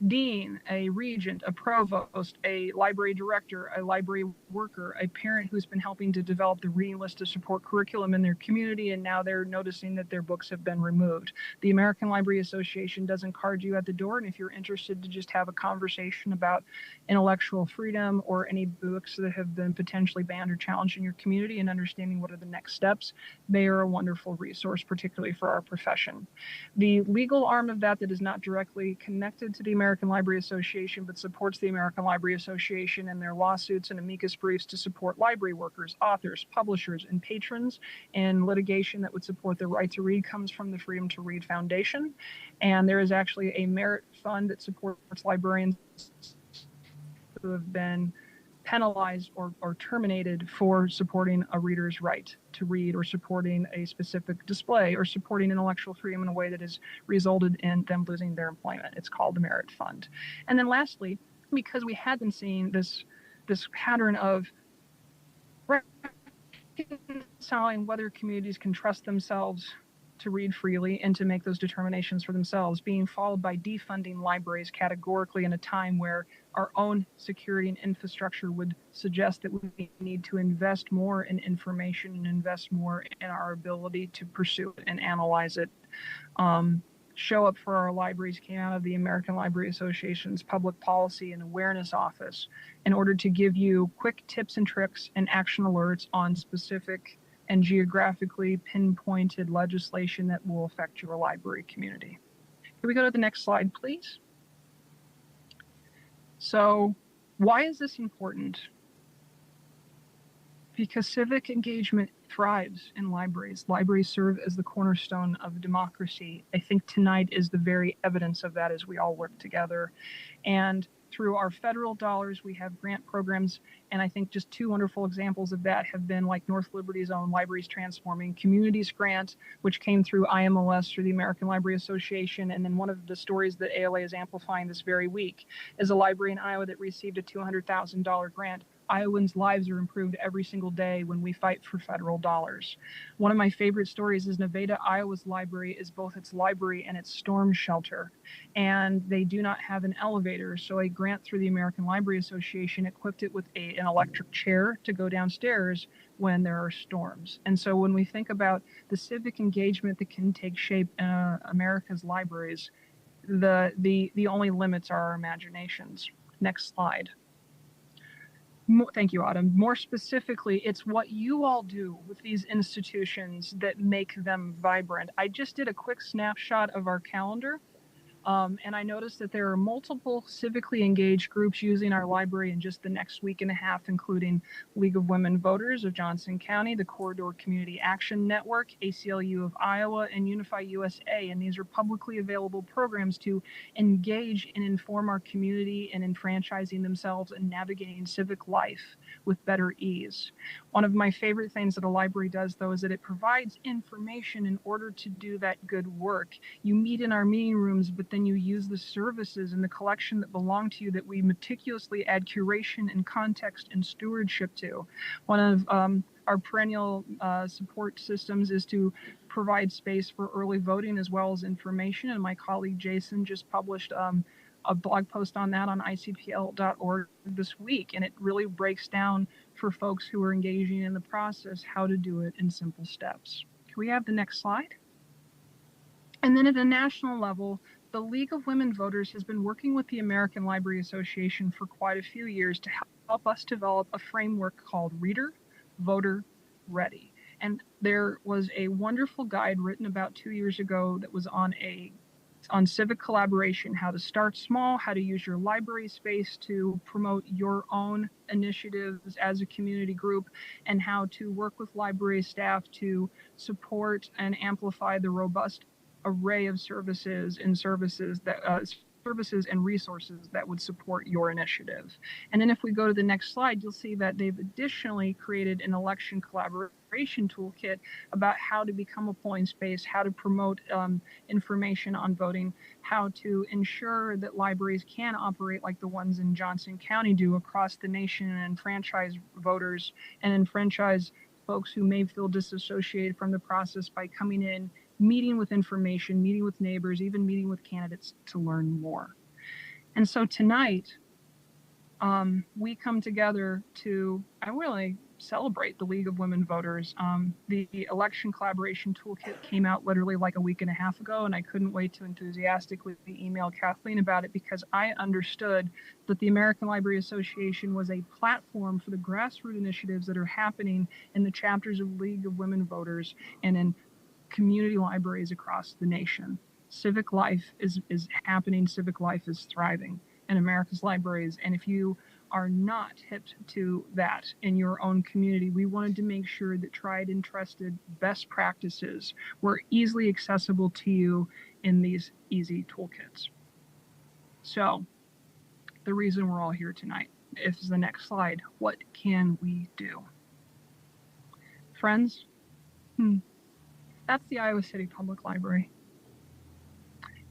dean, a regent, a provost, a library director, a library worker, a parent who's been helping to develop the reading list to support curriculum in their community, and now they're noticing that their books have been removed. The American Library Association doesn't card you at the door, and if you're interested to just have a conversation about intellectual freedom or any books that have been potentially banned or challenged in your community and understanding what are the next steps, they are a wonderful resource, particularly for our profession. The legal arm of that is not directly connected to the American Library Association, but supports the American Library Association and their lawsuits and amicus briefs to support library workers, authors, publishers, and patrons in litigation that would support their right to read, comes from the Freedom to Read Foundation. And there is actually a merit fund that supports librarians who have been penalized or terminated for supporting a reader's right to read, or supporting a specific display, or supporting intellectual freedom in a way that has resulted in them losing their employment. It's called the Merit Fund. And then lastly, because we had been seeing this pattern of reconciling whether communities can trust themselves to read freely and to make those determinations for themselves, being followed by defunding libraries categorically in a time where our own security and infrastructure would suggest that we need to invest more in information and invest more in our ability to pursue it and analyze it. Show Up for Our Libraries came out of the American Library Association's Public Policy and Awareness Office in order to give you quick tips and tricks and action alerts on specific and geographically pinpointed legislation that will affect your library community. Can we go to the next slide, please? So why is this important? Because civic engagement thrives in libraries. Libraries serve as the cornerstone of democracy. I think tonight is the very evidence of that as we all work together. And through our federal dollars, we have grant programs, and I think just two wonderful examples of that have been like North Liberty's own Libraries Transforming Communities grant, which came through IMLS, through the American Library Association. And then one of the stories that ALA is amplifying this very week is a library in Iowa that received a $200,000 grant. Iowans' lives are improved every single day when we fight for federal dollars. One of my favorite stories is Nevada, Iowa's library is both its library and its storm shelter, and they do not have an elevator. So a grant through the American Library Association equipped it with an electric chair to go downstairs when there are storms. And so when we think about the civic engagement that can take shape in America's libraries, the only limits are our imaginations. Next slide. Thank you, Autumn. More specifically, it's what you all do with these institutions that make them vibrant. I just did a quick snapshot of our calendar, and I noticed that there are multiple civically engaged groups using our library in just the next week and a half, including League of Women Voters of Johnson County, the Corridor Community Action Network, ACLU of Iowa, and Unify USA. And these are publicly available programs to engage and inform our community in enfranchising themselves and navigating civic life with better ease. One of my favorite things that a library does, though, is that it provides information in order to do that good work. You meet in our meeting rooms, but then you use the services and the collection that belong to you that we meticulously add curation and context and stewardship to. One of our perennial support systems is to provide space for early voting as well as information. And my colleague Jason just published a blog post on that on icpl.org this week. And it really breaks down for folks who are engaging in the process how to do it in simple steps. Can we have the next slide? And then at a national level, the League of Women Voters has been working with the American Library Association for quite a few years to help us develop a framework called Reader, Voter, Ready. And there was a wonderful guide written about 2 years ago that was on civic collaboration, how to start small, how to use your library space to promote your own initiatives as a community group, and how to work with library staff to support and amplify the robust array of services and resources that would support your initiative. And then if we go to the next slide, you'll see that they've additionally created an election collaboration collaboration toolkit about how to become a polling space, how to promote information on voting, how to ensure that libraries can operate like the ones in Johnson County do across the nation and enfranchise voters and enfranchise folks who may feel disassociated from the process by coming in, meeting with information, meeting with neighbors, even meeting with candidates to learn more. And so tonight, we come together to, I really celebrate the League of Women Voters. The election collaboration toolkit came out literally like a week and a half ago, and I couldn't wait to enthusiastically email Kathleen about it because I understood that the American Library Association was a platform for the grassroots initiatives that are happening in the chapters of League of Women Voters and in community libraries across the nation. Civic life is happening, civic life is thriving in America's libraries. And if you are not hip to that in your own community, we wanted to make sure that tried and trusted best practices were easily accessible to you in these easy toolkits. So the reason we're all here tonight is the next slide. What can we do? Friends, that's the Iowa City Public Library.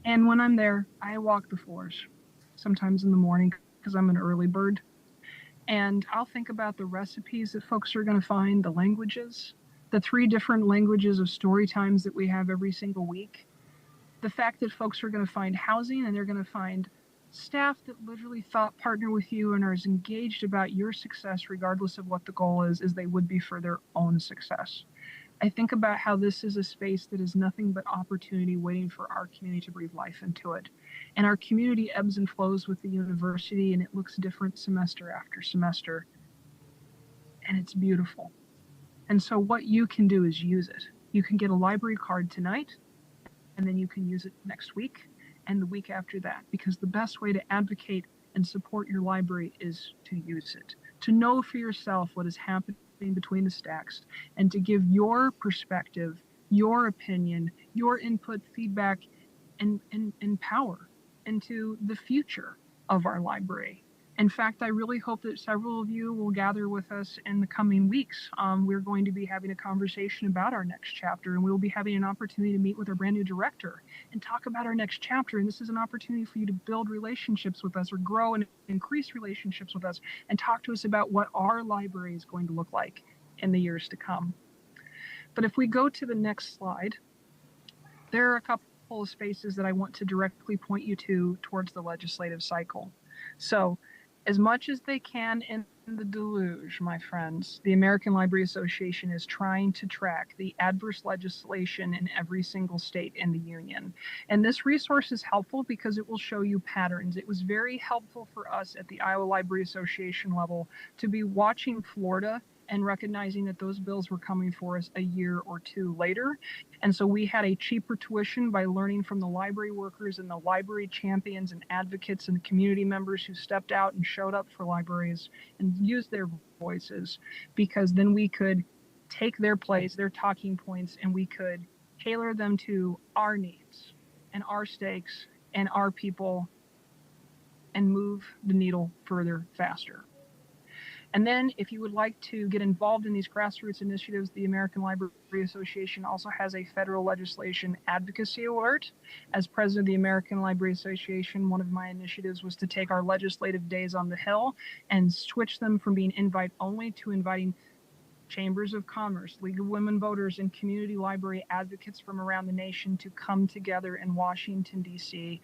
And when I'm there, I walk the floors, sometimes in the morning because I'm an early bird. And I'll think about the recipes that folks are going to find, the languages, the 3 different languages of story times that we have every single week. The fact that folks are going to find housing and they're going to find staff that literally partner with you and are as engaged about your success, regardless of what the goal is, as they would be for their own success. I think about how this is a space that is nothing but opportunity waiting for our community to breathe life into it. And our community ebbs and flows with the university, and it looks different semester after semester. And it's beautiful. And so what you can do is use it. You can get a library card tonight, and then you can use it next week and the week after that, because the best way to advocate and support your library is to use it, to know for yourself what is happening between the stacks, and to give your perspective, your opinion, your input, feedback, and power into the future of our library. In fact, I really hope that several of you will gather with us in the coming weeks. We're going to be having a conversation about our next chapter, and we'll be having an opportunity to meet with our brand new director and talk about our next chapter. And this is an opportunity for you to build relationships with us, or grow and increase relationships with us, and talk to us about what our library is going to look like in the years to come. But if we go to the next slide, there are a couple of spaces that I want to directly point you to towards the legislative cycle. So, as much as they can in the deluge, my friends, the American Library Association is trying to track the adverse legislation in every single state in the union. And this resource is helpful because it will show you patterns. It was very helpful for us at the Iowa Library Association level to be watching Florida and recognizing that those bills were coming for us a year or 2 later. And so we had a cheaper tuition by learning from the library workers and the library champions and advocates and the community members who stepped out and showed up for libraries and used their voices, because then we could take their plays, their talking points, and we could tailor them to our needs and our stakes and our people and move the needle further, faster. And then if you would like to get involved in these grassroots initiatives, the American Library Association also has a federal legislation advocacy alert. As president of the American Library Association, one of my initiatives was to take our legislative days on the Hill and switch them from being invite only to inviting chambers of commerce, League of Women Voters, and community library advocates from around the nation to come together in Washington, D.C.,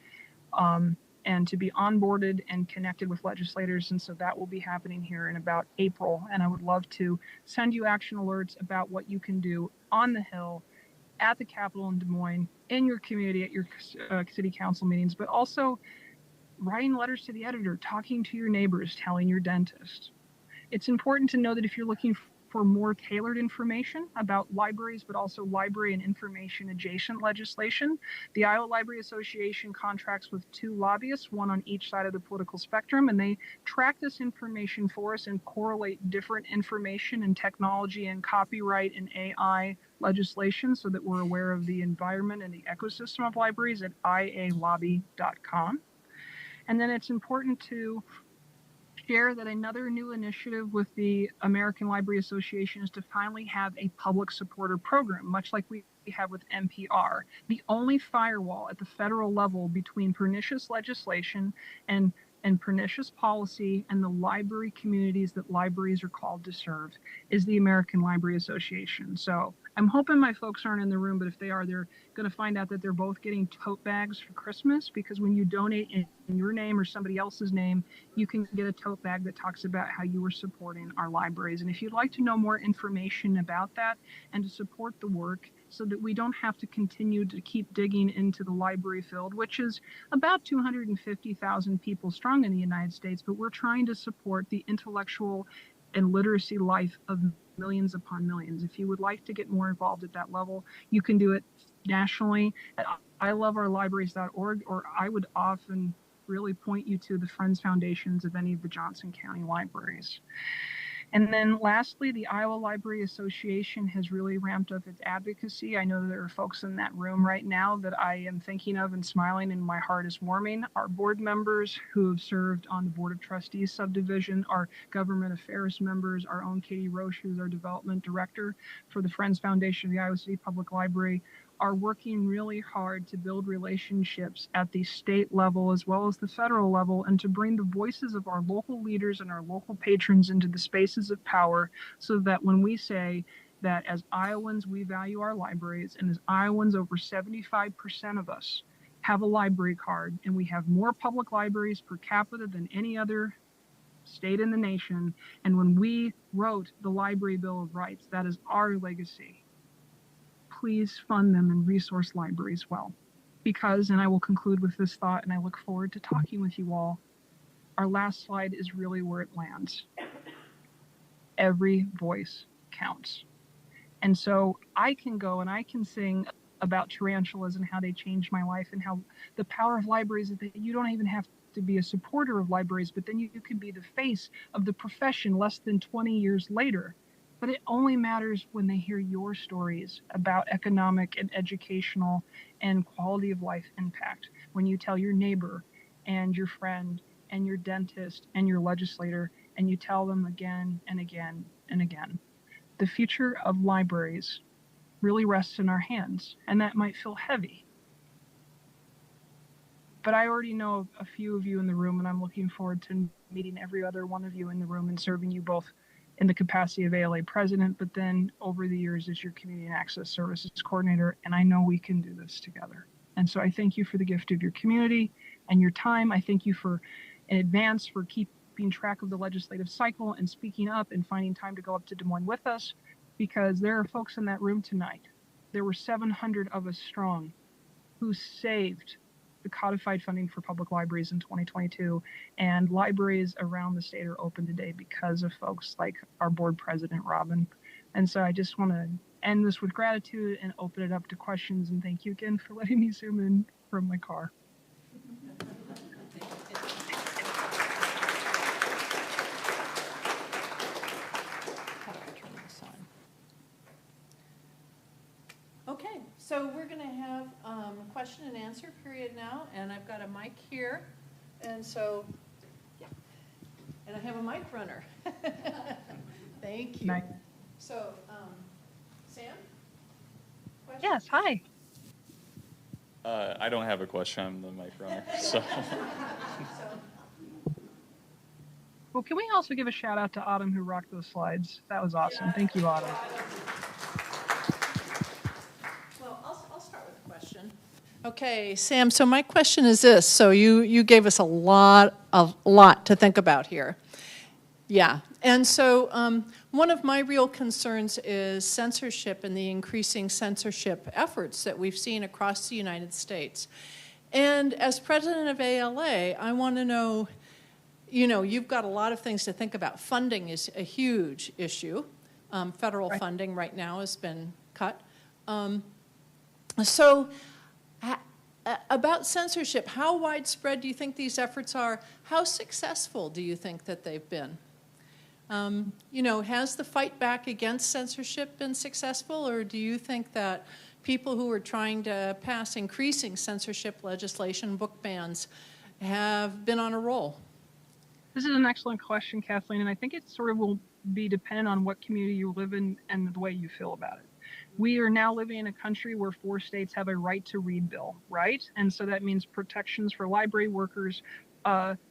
and to be onboarded and connected with legislators. And so that will be happening here in about April. And I would love to send you action alerts about what you can do on the Hill, at the Capitol in Des Moines, in your community, at your city council meetings, but also writing letters to the editor, talking to your neighbors, telling your dentist. It's important to know that if you're looking for more tailored information about libraries, but also library and information adjacent legislation, the Iowa Library Association contracts with 2 lobbyists, one on each side of the political spectrum, and they track this information for us and correlate different information and technology and copyright and AI legislation so that we're aware of the environment and the ecosystem of libraries at ialobby.com. And then it's important to share that another new initiative with the American Library Association is to finally have a public supporter program, much like we have with NPR. The only firewall at the federal level between pernicious legislation and pernicious policy and the library communities that libraries are called to serve is the American Library Association. So I'm hoping my folks aren't in the room, but if they are, they're going to find out that they're both getting tote bags for Christmas, because when you donate in your name or somebody else's name, you can get a tote bag that talks about how you are supporting our libraries. And if you'd like to know more information about that and to support the work so that we don't have to continue to keep digging into the library field, which is about 250,000 people strong in the United States, but we're trying to support the intellectual and literacy life of millions upon millions. If you would like to get more involved at that level, you can do it nationally at iloveourlibraries.org, or I would often really point you to the Friends Foundations of any of the Johnson County libraries. And then lastly, the Iowa Library Association has really ramped up its advocacy. I know there are folks in that room right now that I am thinking of and smiling, and my heart is warming. Our board members who have served on the Board of Trustees subdivision, our government affairs members, our own Katie Roche, who's our development director for the Friends Foundation of the Iowa City Public Library, are working really hard to build relationships at the state level as well as the federal level, and to bring the voices of our local leaders and our local patrons into the spaces of power, so that when we say that as Iowans we value our libraries, and as Iowans over 75% of us have a library card, and we have more public libraries per capita than any other state in the nation, and when we wrote the Library Bill of Rights, that is our legacy. Please fund them and resource libraries well. Because, and I will conclude with this thought, and I look forward to talking with you all, our last slide is really where it lands. Every voice counts. And so I can go and I can sing about tarantulas and how they changed my life, and how the power of libraries is that you don't even have to be a supporter of libraries, but then you can be the face of the profession less than 20 years later. But it only matters when they hear your stories about economic and educational and quality of life impact. When you tell your neighbor and your friend and your dentist and your legislator, and you tell them again and again and again. The future of libraries really rests in our hands, and that might feel heavy. But I already know a few of you in the room, and I'm looking forward to meeting every other one of you in the room and serving you both in the capacity of ALA president, but then over the years as your community and access services coordinator, and I know we can do this together. And so I thank you for the gift of your community and your time. I thank you for, in advance, for keeping track of the legislative cycle and speaking up and finding time to go up to Des Moines with us, because there are folks in that room tonight. There were 700 of us strong who saved the codified funding for public libraries in 2022, and libraries around the state are open today because of folks like our board president, Robin. And so I just want to end this with gratitude and open it up to questions, and thank you again for letting me zoom in from my car. Okay, so we're going to have a question and answer period now, and I've got a mic here, and so, yeah, and I have a mic runner. Thank you. Nice. So, Sam? Question? Yes, hi. I don't have a question. I'm the mic runner. So. Well, can we also give a shout out to Autumn, who rocked those slides? That was awesome. Thank you, Autumn. Okay, Sam, so my question is this. So you gave us a lot to think about here. Yeah, and so one of my real concerns is censorship and the increasing censorship efforts that we've seen across the United States. And as president of ALA, I want to know, you know, you've got a lot of things to think about. Funding is a huge issue. Federal funding right now has been cut. About censorship, how widespread do you think these efforts are? How successful do you think that they've been? You know, has the fight back against censorship been successful, or do you think that people who are trying to pass increasing censorship legislation, book bans, have been on a roll? This is an excellent question, Kathleen, and I think it sort of will be dependent on what community you live in and the way you feel about it. We are now living in a country where 4 states have a right to read bill, right? And so that means protections for library workers,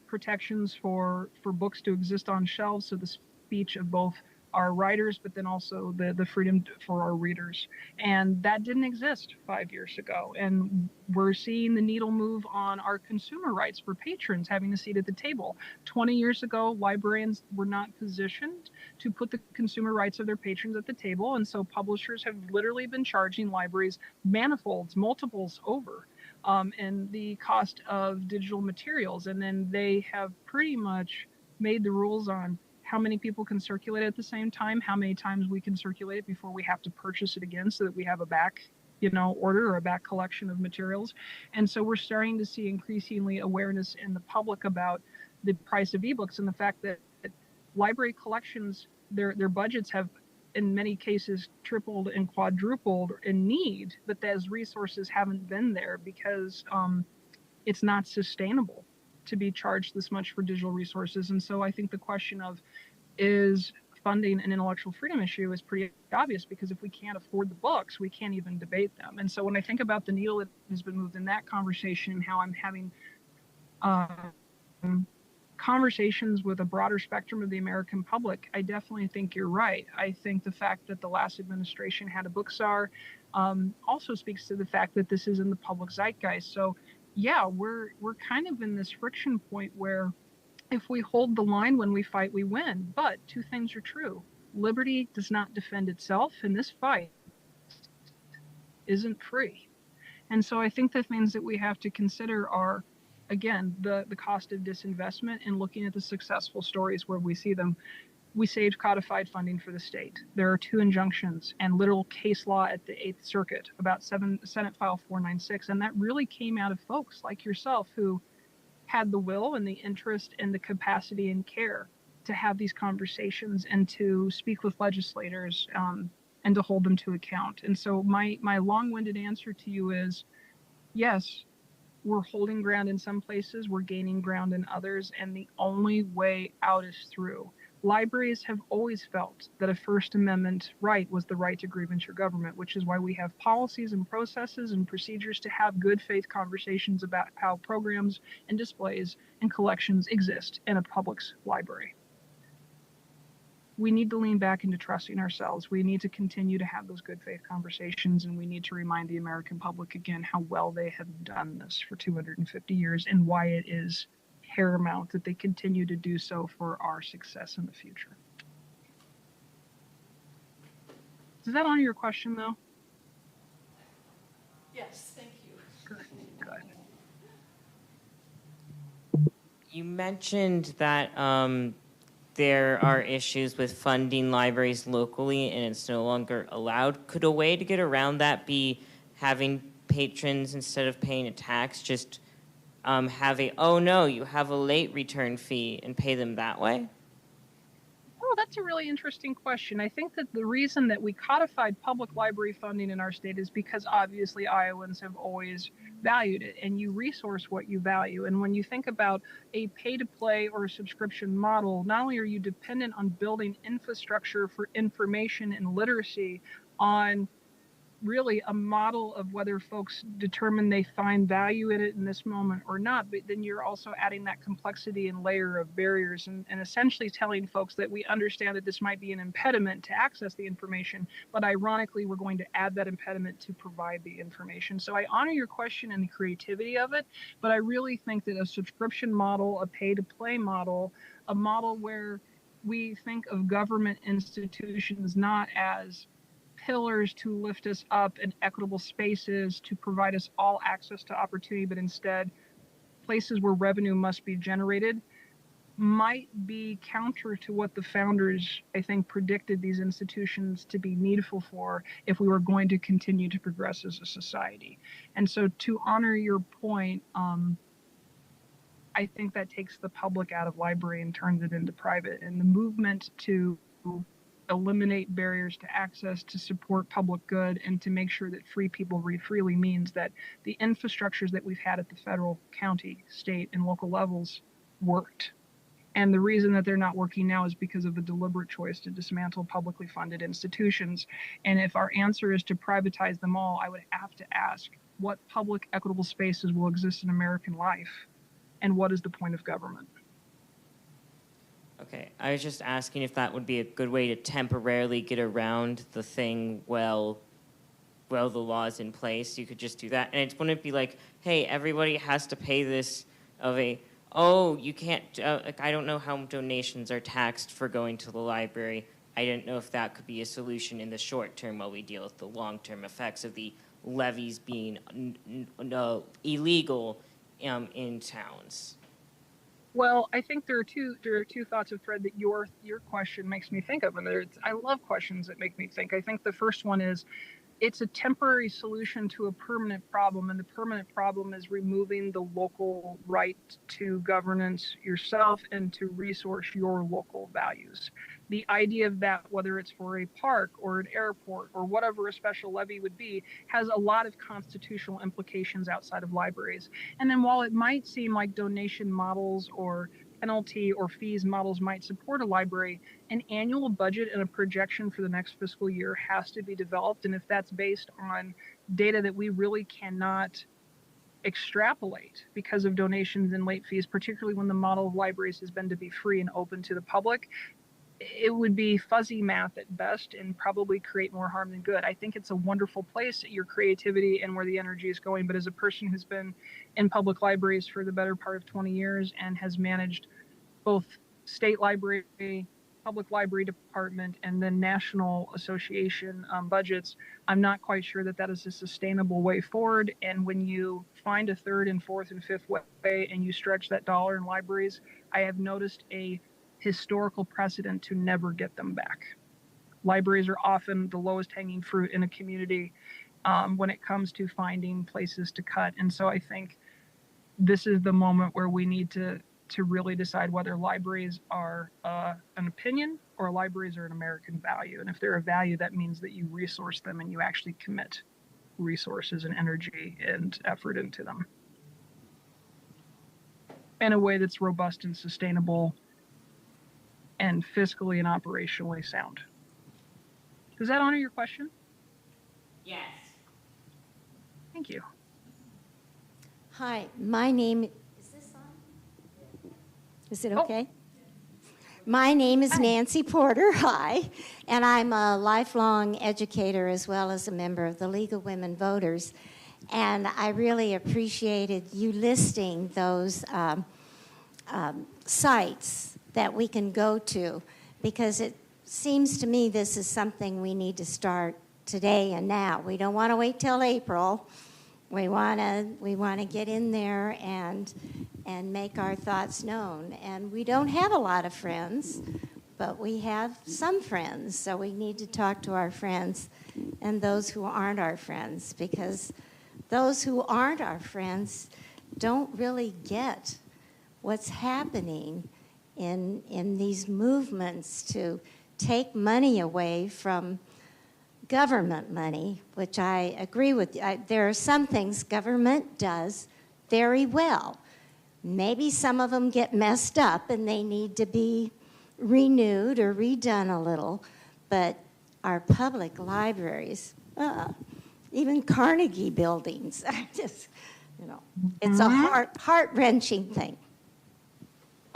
protections for books to exist on shelves, so the speech of both our writers, but then also the freedom for our readers. And that didn't exist 5 years ago. And we're seeing the needle move on our consumer rights for patrons having a seat at the table. 20 years ago, librarians were not positioned to put the consumer rights of their patrons at the table. And so publishers have literally been charging libraries manifolds, multiples over. And the cost of digital materials. And then they have pretty much made the rules on how many people can circulate at the same time, how many times we can circulate it before we have to purchase it again so that we have a back order or a back collection of materials. And so we're starting to see increasingly awareness in the public about the price of ebooks and the fact that library collections, their budgets have in many cases tripled and quadrupled in need, but those resources haven't been there because it's not sustainable to be charged this much for digital resources. And so I think the question of is funding an intellectual freedom issue is pretty obvious, because if we can't afford the books, we can't even debate them. And so when I think about the needle that has been moved in that conversation and how I'm having conversations with a broader spectrum of the American public, I definitely think you're right. I think the fact that the last administration had a book czar also speaks to the fact that this is in the public zeitgeist. So yeah, we're kind of in this friction point where if we hold the line when we fight, we win. But 2 things are true. Liberty does not defend itself, and this fight isn't free. And so I think the things that we have to consider are, again, the cost of disinvestment and looking at the successful stories where we see them. We saved codified funding for the state. There are 2 injunctions and literal case law at the 8th Circuit about Senate File 496. And that really came out of folks like yourself who had the will and the interest and the capacity and care to have these conversations and to speak with legislators and to hold them to account. And so my long-winded answer to you is, yes, we're holding ground in some places, we're gaining ground in others, and the only way out is through. Libraries have always felt that a First Amendment right was the right to grievance your government, which is why we have policies and processes and procedures to have good faith conversations about how programs and displays and collections exist in a public's library. We need to lean back into trusting ourselves. We need to continue to have those good faith conversations, and we need to remind the American public again how well they have done this for 250 years and why it is paramount that they continue to do so for our success in the future. Does that answer your question, though? Yes, thank you. Good. You mentioned that there are issues with funding libraries locally and it's no longer allowed. Could a way to get around that be having patrons, instead of paying a tax, just have you have a late return fee and pay them that way? Oh, that's a really interesting question. I think that the reason that we codified public library funding in our state is because obviously Iowans have always valued it, and you resource what you value. And when you think about a pay-to-play or a subscription model, not only are you dependent on building infrastructure for information and literacy on really a model of whether folks determine they find value in it in this moment or not, but then you're also adding that complexity and layer of barriers and essentially telling folks that we understand that this might be an impediment to access the information, but ironically, we're going to add that impediment to provide the information. So I honor your question and the creativity of it, but I really think that a subscription model, a pay-to-play model, a model where we think of government institutions not as pillars to lift us up in equitable spaces to provide us all access to opportunity, but instead places where revenue must be generated, might be counter to what the founders, I think, predicted these institutions to be needful for if we were going to continue to progress as a society. And so to honor your point, I think that takes the public out of library and turns it into private. And the movement to eliminate barriers to access, to support public good, and to make sure that free people read freely means that the infrastructures that we've had at the federal, county, state, and local levels worked. And the reason that they're not working now is because of the deliberate choice to dismantle publicly funded institutions. And if our answer is to privatize them all, I would have to ask, what public equitable spaces will exist in American life? And what is the point of government? Okay, I was just asking if that would be a good way to temporarily get around the thing while the law is in place. You could just do that. And it wouldn't be like, hey, everybody has to pay this oh, you can't, like, I don't know how donations are taxed for going to the library. I didn't know if that could be a solution in the short term while we deal with the long-term effects of the levies being illegal in towns. Well, I think there are two thoughts of thread that your question makes me think of, and I love questions that make me think. I think the first one is, it's a temporary solution to a permanent problem, and the permanent problem is removing the local right to governance yourself and to resource your local values. The idea of that, whether it's for a park or an airport or whatever a special levy would be, has a lot of constitutional implications outside of libraries. And then while it might seem like donation models or penalty or fees models might support a library, an annual budget and a projection for the next fiscal year has to be developed. And if that's based on data that we really cannot extrapolate because of donations and late fees, particularly when the model of libraries has been to be free and open to the public, it would be fuzzy math at best and probably create more harm than good. I think it's a wonderful place, your creativity and where the energy is going. But as a person who's been in public libraries for the better part of 20 years and has managed both state library, public library department, and then national association budgets, I'm not quite sure that that is a sustainable way forward. And when you find a third and fourth and fifth way and you stretch that dollar in libraries, I have noticed a historical precedent to never get them back. Libraries are often the lowest hanging fruit in a community when it comes to finding places to cut. And so I think this is the moment where we need to really decide whether libraries are an opinion or libraries are an American value. And if they're a value, that means that you resource them and you actually commit resources and energy and effort into them in a way that's robust and sustainable and fiscally and operationally sound. Does that honor your question? Yes. Thank you. Hi, my name, is this on? Is it okay? My name is Nancy Porter, hi, and I'm a lifelong educator as well as a member of the League of Women Voters. And I really appreciated you listing those sites that we can go to, because it seems to me this is something we need to start today and now. We don't want to wait till April. We want to get in there and make our thoughts known. And we don't have a lot of friends, but we have some friends. So we need to talk to our friends and those who aren't our friends, because those who aren't our friends don't really get what's happening in these movements to take money away from government money, which I agree with. There are some things government does very well. Maybe some of them get messed up and they need to be renewed or redone a little, but our public libraries, even Carnegie buildings, just, it's a heart-wrenching thing.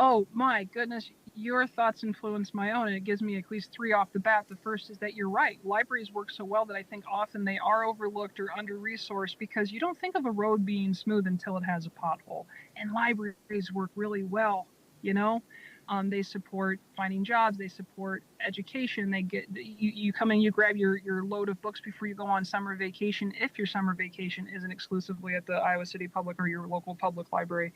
Oh my goodness, your thoughts influence my own, and it gives me at least three off the bat. The first is that you're right. Libraries work so well that I think often they are overlooked or under-resourced, because you don't think of a road being smooth until it has a pothole. And libraries work really well, They support finding jobs, they support education, they get you come in, you grab your load of books before you go on summer vacation, if your summer vacation isn't exclusively at the Iowa City Public or your local public library.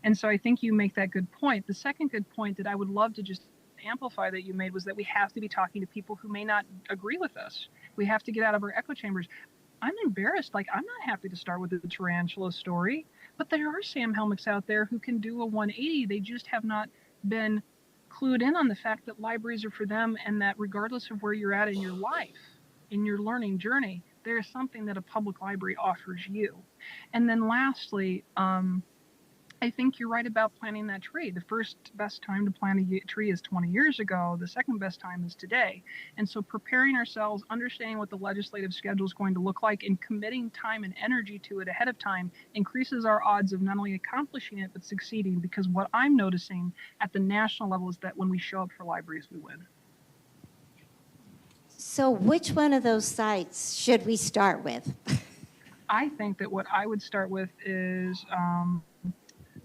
And so I think you make that good point. The second good point that I would love to just amplify that you made was that we have to be talking to people who may not agree with us. We have to get out of our echo chambers. I'm embarrassed. I'm not happy to start with the tarantula story, but there are Sam Helmicks out there who can do a 180. They just have not been clued in on the fact that libraries are for them, and that regardless of where you're at in your life, in your learning journey, there is something that a public library offers you. And then lastly, I think you're right about planting that tree. The first best time to plant a tree is 20 years ago. The second best time is today. And so preparing ourselves, understanding what the legislative schedule is going to look like, and committing time and energy to it ahead of time increases our odds of not only accomplishing it, but succeeding. Because what I'm noticing at the national level is that when we show up for libraries, we win. So which one of those sites should we start with? I think that what I would start with is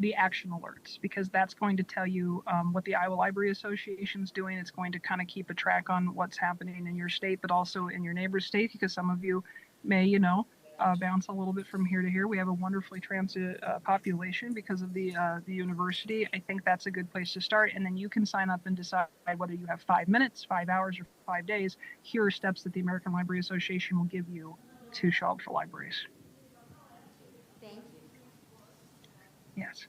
the action alerts, because that's going to tell you what the Iowa Library Association is doing. It's going to kind of keep a track on what's happening in your state, but also in your neighbor's state, because some of you may, bounce a little bit from here to here. We have a wonderfully transit population because of the university. I think that's a good place to start. And then you can sign up and decide whether you have 5 minutes, 5 hours, or 5 days. Here are steps that the American Library Association will give you to show up for libraries. Thank you. Yes.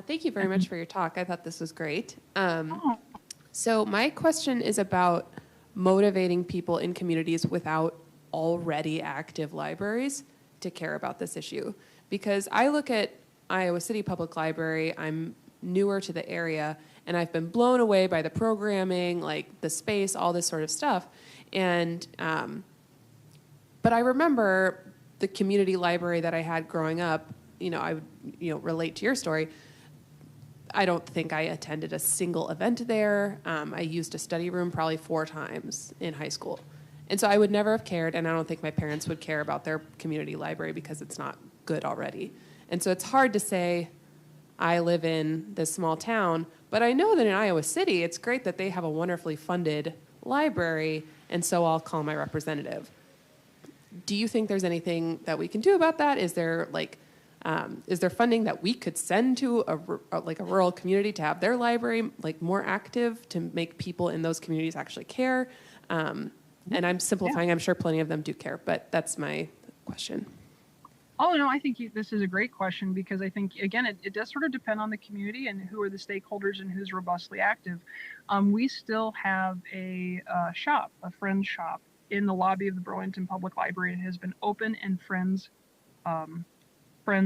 Thank you very much for your talk. I thought this was great. Oh. So my question is about motivating people in communities without already active libraries to care about this issue. Because I look at Iowa City Public Library, I'm newer to the area, and I've been blown away by the programming, like the space, all this sort of stuff. And but I remember the community library that I had growing up. I would relate to your story. I don't think I attended a single event there. I used a study room probably 4 times in high school. And so I would never have cared, and I don't think my parents would care about their community library because it's not good already. And so it's hard to say, I live in this small town, but I know that in Iowa City, it's great that they have a wonderfully funded library, and so I'll call my representative. Do you think there's anything that we can do about that? Is there funding that we could send to a rural community to have their library more active, to make people in those communities actually care? And I'm simplifying. I'm sure plenty of them do care, but that's my question. Oh, no, I think this is a great question, because I think, again, it does sort of depend on the community and who are the stakeholders and who's robustly active. We still have a friend's shop, in the lobby of the Burlington Public Library. It has been open and friends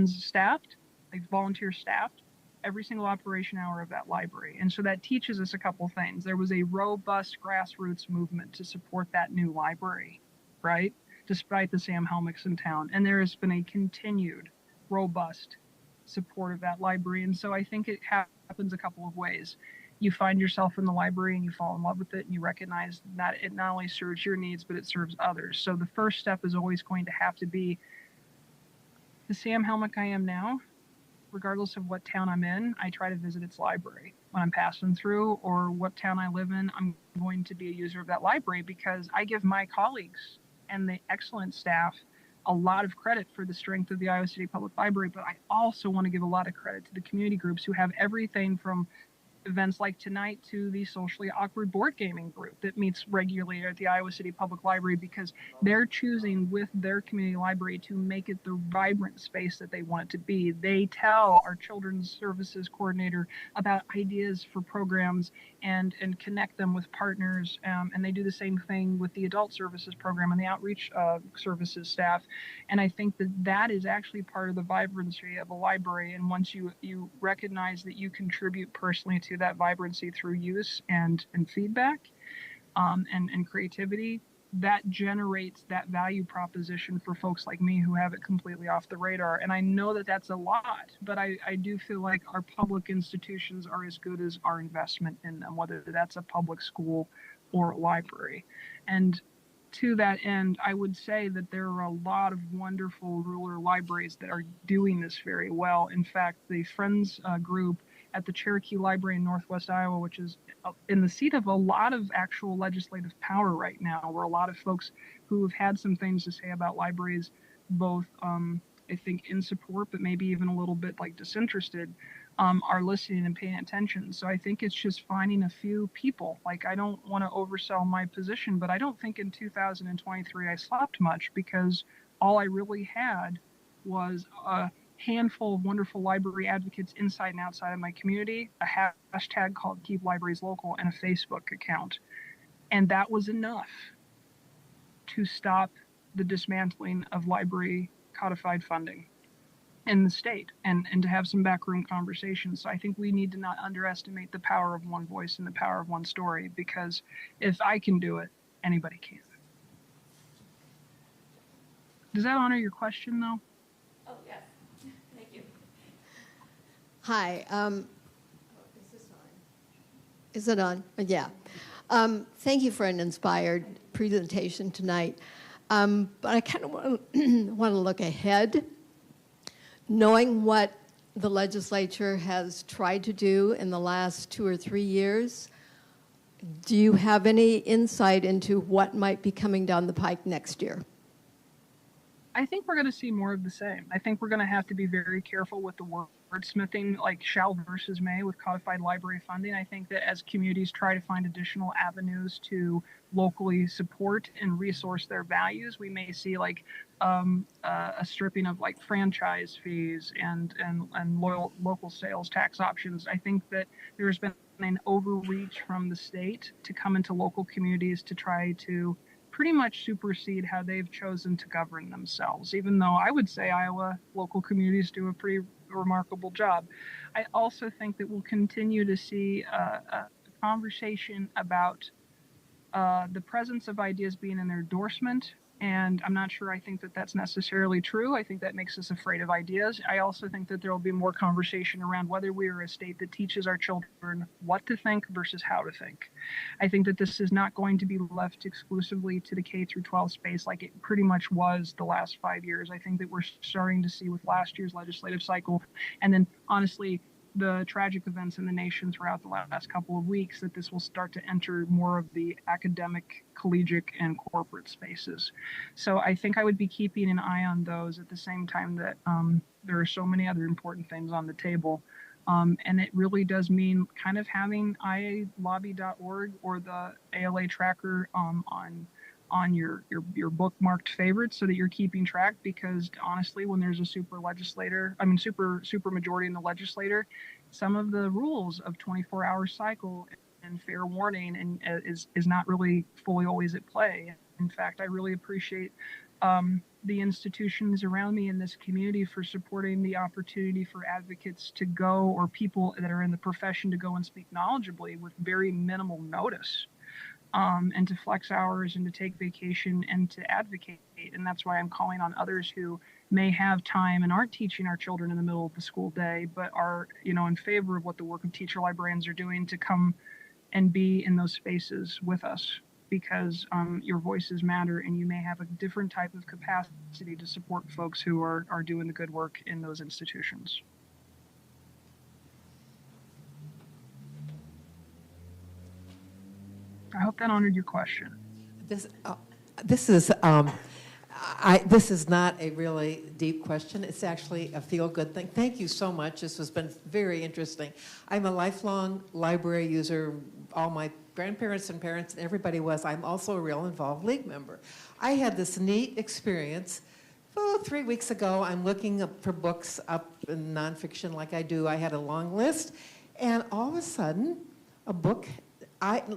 staffed, like volunteer staffed, every single operation hour of that library. And so that teaches us a couple things. There was a robust grassroots movement to support that new library, right? Despite the Sam Helmicks in town. And there has been a continued robust support of that library. And so I think it happens a couple of ways. You find yourself in the library and you fall in love with it, and you recognize that it not only serves your needs, but it serves others. So the first step is always going to have to be, the Sam Helmick I am now, regardless of what town I'm in, I try to visit its library when I'm passing through, or what town I live in, I'm going to be a user of that library, because I give my colleagues and the excellent staff a lot of credit for the strength of the Iowa City Public Library, but I also want to give a lot of credit to the community groups who have everything from events like tonight to the socially awkward board gaming group that meets regularly at the Iowa City Public Library, because they're choosing with their community library to make it the vibrant space that they want it to be. They tell our children's services coordinator about ideas for programs and connect them with partners, and they do the same thing with the adult services program and the outreach services staff. And I think that is actually part of the vibrancy of a library. And once you recognize that you contribute personally to that vibrancy through use and feedback and creativity, that generates that value proposition for folks like me who have it completely off the radar. And I know that that's a lot, but I do feel like our public institutions are as good as our investment in them, whether that's a public school or a library. And to that end, I would say that there are a lot of wonderful rural libraries that are doing this very well. In fact, the Friends group at the Cherokee Library in Northwest Iowa, which is in the seat of a lot of actual legislative power right now, where a lot of folks who have had some things to say about libraries, both I think in support, but maybe even a little bit disinterested, are listening and paying attention. So I think it's just finding a few people. I don't want to oversell my position, but I don't think in 2023 I slept much, because all I really had was a handful of wonderful library advocates inside and outside of my community, a hashtag called Keep Libraries Local, and a Facebook account. And that was enough to stop the dismantling of library codified funding in the state, and to have some backroom conversations. So I think we need to not underestimate the power of one voice and the power of one story, because if I can do it, anybody can. Does that honor your question, though? Oh, yes. Thank you. Hi. Is it on? Yeah. Thank you for an inspired presentation tonight. But I kind of want to look ahead, knowing what the legislature has tried to do in the last 2 or 3 years. Do you have any insight into what might be coming down the pike next year? I think we're going to see more of the same. I think we're going to have to be very careful with the wordsmithing, like shall versus may with codified library funding. I think that as communities try to find additional avenues to locally support and resource their values, we may see like a stripping of like franchise fees and local sales tax options. I think that there's been an overreach from the state to come into local communities to try to pretty much supersede how they've chosen to govern themselves, even though I would say Iowa local communities do a pretty remarkable job. I also think that we'll continue to see a conversation about the presence of ideas being in their endorsement. And I'm not sure I think that that's necessarily true. I think that makes us afraid of ideas. I also think that there will be more conversation around whether we are a state that teaches our children what to think versus how to think. I think that this is not going to be left exclusively to the K through 12 space like it pretty much was the last 5 years. I think that we're starting to see with last year's legislative cycle, and then honestly, the tragic events in the nation throughout the last couple of weeks, that this will start to enter more of the academic, collegiate, and corporate spaces. So I think I would be keeping an eye on those at the same time that there are so many other important things on the table. And it really does mean kind of having ialobby.org or the ALA tracker on your bookmarked favorites so that you're keeping track, because honestly, when there's a super majority in the legislature, some of the rules of 24-hour cycle and fair warning and is not really fully always at play. In fact, I really appreciate the institutions around me in this community for supporting the opportunity for advocates to go, or people that are in the profession to go and speak knowledgeably with very minimal notice. And to flex hours and to take vacation and to advocate. And that's why I'm calling on others who may have time and aren't teaching our children in the middle of the school day, but are, in favor of what the work of teacher librarians are doing, to come and be in those spaces with us, because your voices matter, and you may have a different type of capacity to support folks who are doing the good work in those institutions. I hope that honored your question. This is not a really deep question. It's actually a feel-good thing. Thank you so much. This has been very interesting. I'm a lifelong library user. All my grandparents and parents and everybody was. I'm also a real involved league member. I had this neat experience. 3 weeks ago, I'm looking up for books up in nonfiction like I do. I had a long list, and all of a sudden, a book.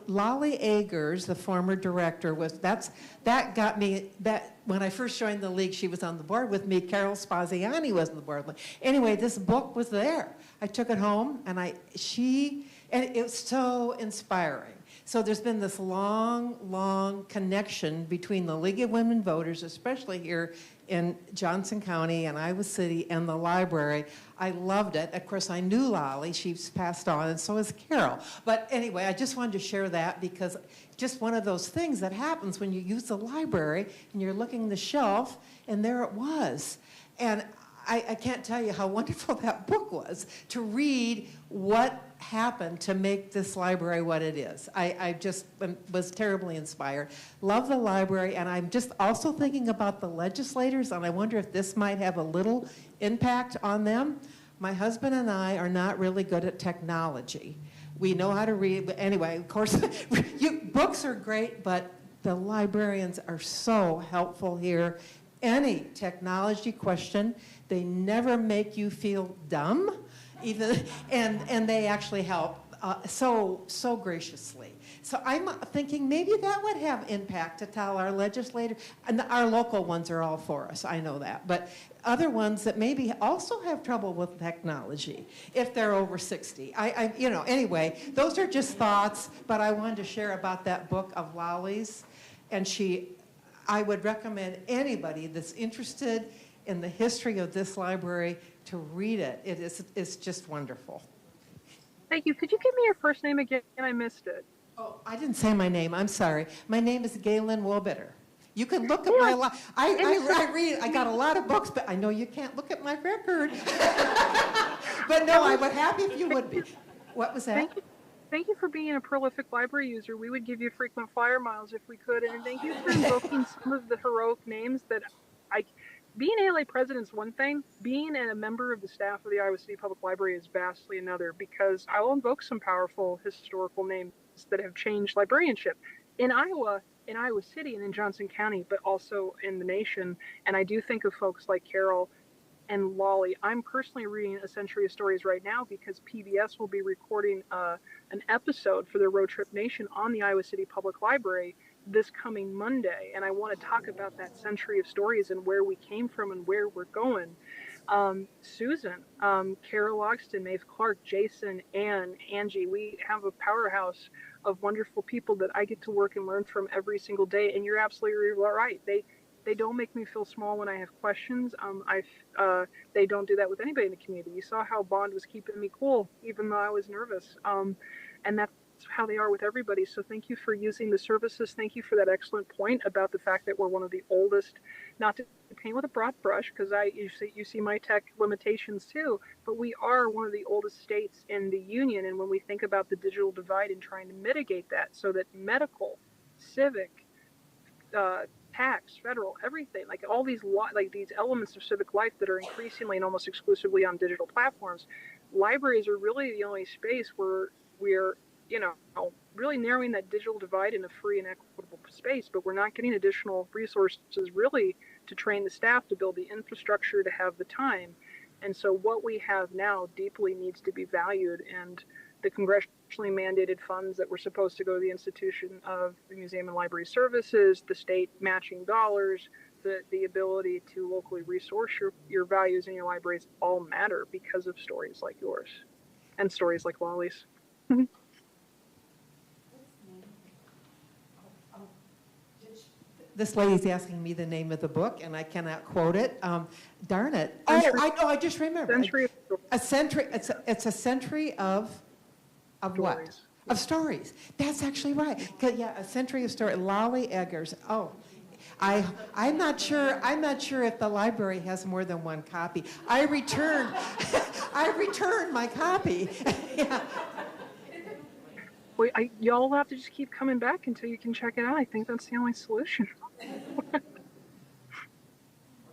Lolly Agers, the former director, that got me, that when I first joined the league, she was on the board with me. Carol Spaziani was on the board with me. Anyway, this book was there. I took it home, and it was so inspiring. So there's been this long connection between the League of Women Voters, especially here in Johnson County and Iowa City, and the library. I loved it. Of course, I knew Lolly. She's passed on, and so is Carol. But anyway, I just wanted to share that, because just one of those things that happens when you use the library and you're looking the shelf, and there it was. And I can't tell you how wonderful that book was, to read what happened to make this library what it is. I just was terribly inspired. Love the library, and I'm just also thinking about the legislators, and I wonder if this might have a little impact on them. My husband and I are not really good at technology. We know how to read, but anyway, of course, books are great, but the librarians are so helpful here. Any technology question, they never make you feel dumb, even, and they actually help so graciously. So I'm thinking maybe that would have impact to tell our legislators, and our local ones are all for us, I know that, but other ones that maybe also have trouble with technology if they're over 60. Anyway, those are just thoughts, but I wanted to share about that book of Lolly's, and I would recommend anybody that's interested in the history of this library to read it. It's just wonderful. Thank you. Could you give me your first name again? I missed it. Oh, I didn't say my name. I'm sorry. My name is Galen Woolbitter. You can look at my I read. I got a lot of books, but I know you can't look at my record. But no, I would happy if you would be. What was that? Thank you for being a prolific library user. We would give you frequent flyer miles if we could, and thank you for invoking some of the heroic names that being ALA president is one thing. Being a member of the staff of the Iowa City Public Library is vastly another, because I will invoke some powerful historical names that have changed librarianship in Iowa City and in Johnson County, but also in the nation. And I do think of folks like Carol and Lolly. I'm personally reading A Century of Stories right now because PBS will be recording an episode for their Road Trip Nation on the Iowa City Public Library this coming Monday, and I want to talk about that century of stories and where we came from and where we're going. Susan, Carol Logston, Maeve Clark, Jason, Anne, Angie, we have a powerhouse of wonderful people that I get to work and learn from every single day, and you're absolutely right. They don't make me feel small when I have questions. They don't do that with anybody in the community. You saw how Bond was keeping me cool, even though I was nervous. And that's how they are with everybody. So thank you for using the services. Thank you for that excellent point about the fact that we're one of the oldest, not to paint with a broad brush, because you see my tech limitations too, but we are one of the oldest states in the union. And when we think about the digital divide and trying to mitigate that so that medical, civic, tax, federal, everything, like all these these elements of civic life that are increasingly and almost exclusively on digital platforms, libraries are really the only space where we're really narrowing that digital divide in a free and equitable space, but we're not getting additional resources really to train the staff, to build the infrastructure, to have the time. And so what we have now deeply needs to be valued, and the congressionally mandated funds that were supposed to go to the institution of the Museum and Library Services, the state matching dollars, the ability to locally resource your values in your libraries all matter because of stories like yours and stories like Lolly's. This lady's asking me the name of the book, and I cannot quote it. Darn it! Oh, I know. I just remembered. A century. It's a century of what? Of stories. That's actually right. Yeah, A Century of Stories. Lolly Eggers. Oh, I'm not sure. I'm not sure if the library has more than one copy. I returned. I returned my copy. Yeah. Well, y'all have to just keep coming back until you can check it out. I think that's the only solution.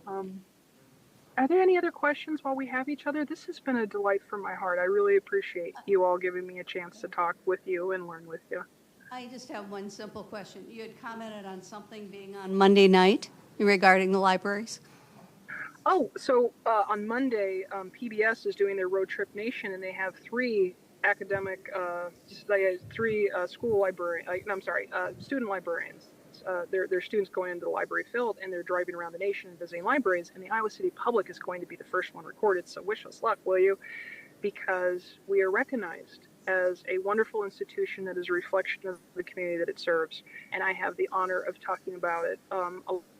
Are there any other questions while we have each other? This has been a delight from my heart. I really appreciate you all giving me a chance to talk with you and learn with you. I just have one simple question. You had commented on something being on Monday night regarding the libraries. Oh, so on Monday, PBS is doing their Road Trip Nation, and they have three academic, school library. Student librarians. Their students going into the library field, and they're driving around the nation and visiting libraries. And the Iowa City Public is going to be the first one recorded. So wish us luck, will you? Because we are recognized as a wonderful institution that is a reflection of the community that it serves. And I have the honor of talking about it a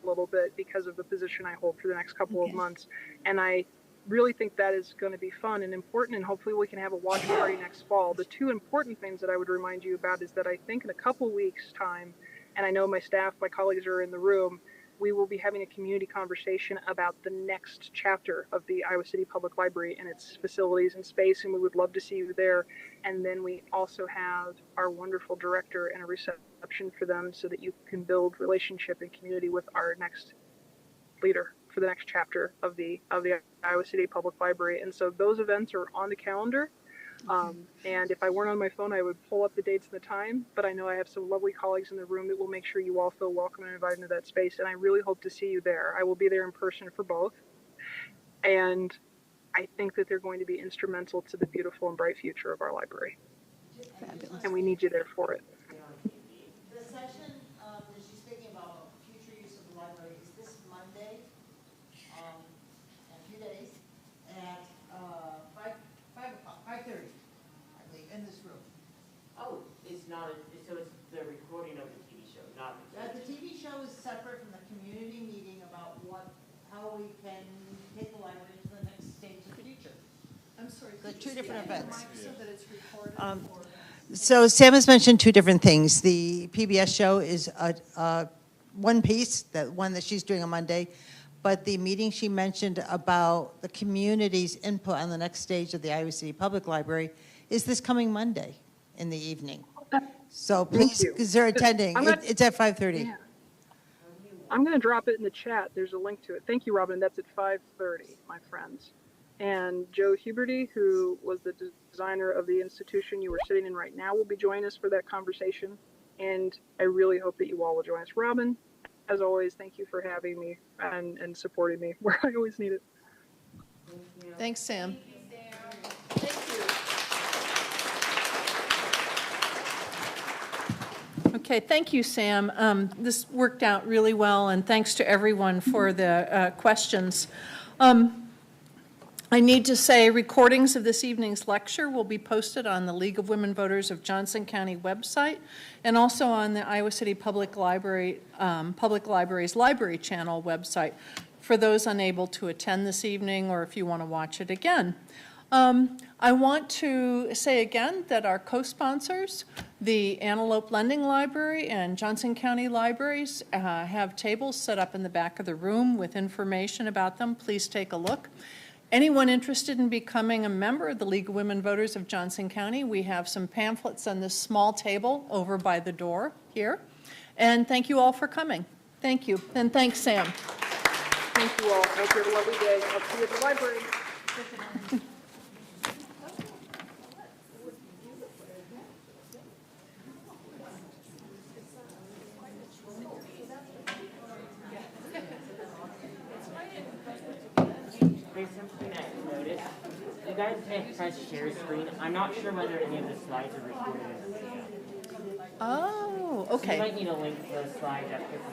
little bit because of the position I hold for the next couple of months. And I really think that is going to be fun and important, and hopefully we can have a watch party next fall. The two important things that I would remind you about is that I think in a couple weeks' time, and I know my staff, my colleagues are in the room, we will be having a community conversation about the next chapter of the Iowa City Public Library and its facilities and space, and we would love to see you there. And then we also have our wonderful director and a reception for them so that you can build relationship and community with our next leader for the next chapter of the Iowa City Public Library. And so those events are on the calendar. And if I weren't on my phone, I would pull up the dates and the time, but I know I have some lovely colleagues in the room that will make sure you all feel welcome and invited into that space. And I really hope to see you there. I will be there in person for both. And I think that they're going to be instrumental to the beautiful and bright future of our library. Fabulous. And we need you there for it. separate from the community meeting about how we can take the library to the next stage of the future. I'm sorry. The two different events. So that it's recorded. So Sam has mentioned two different things. The PBS show is one piece, that one that she's doing on Monday, but the meeting she mentioned about the community's input on the next stage of the Iowa City Public Library is this coming Monday in the evening. So please, because they're attending, it's at 5:30. Yeah. I'm going to drop it in the chat. There's a link to it. Thank you, Robin. That's at 5:30, my friends. And Joe Huberty, who was the designer of the institution you were sitting in right now, will be joining us for that conversation. And I really hope that you all will join us. Robin, as always, thank you for having me and supporting me where I always need it. Thanks, Sam. Okay, thank you, Sam. This worked out really well, and thanks to everyone for the questions. I need to say recordings of this evening's lecture will be posted on the League of Women Voters of Johnson County website and also on the Iowa City Public Library's Library Channel website for those unable to attend this evening or if you want to watch it again. I want to say again that our co-sponsors, the Antelope Lending Library and Johnson County Libraries, have tables set up in the back of the room with information about them. Please take a look. Anyone interested in becoming a member of the League of Women Voters of Johnson County, we have some pamphlets on this small table over by the door here. And thank you all for coming. Thank you. And thanks, Sam. Thank you all. Hope you have a lovely day. I'll see you at the library. There's something that I noticed. You guys can't press share screen. I'm not sure whether any of the slides are recorded. Oh, So okay. you might need a link to those slides after we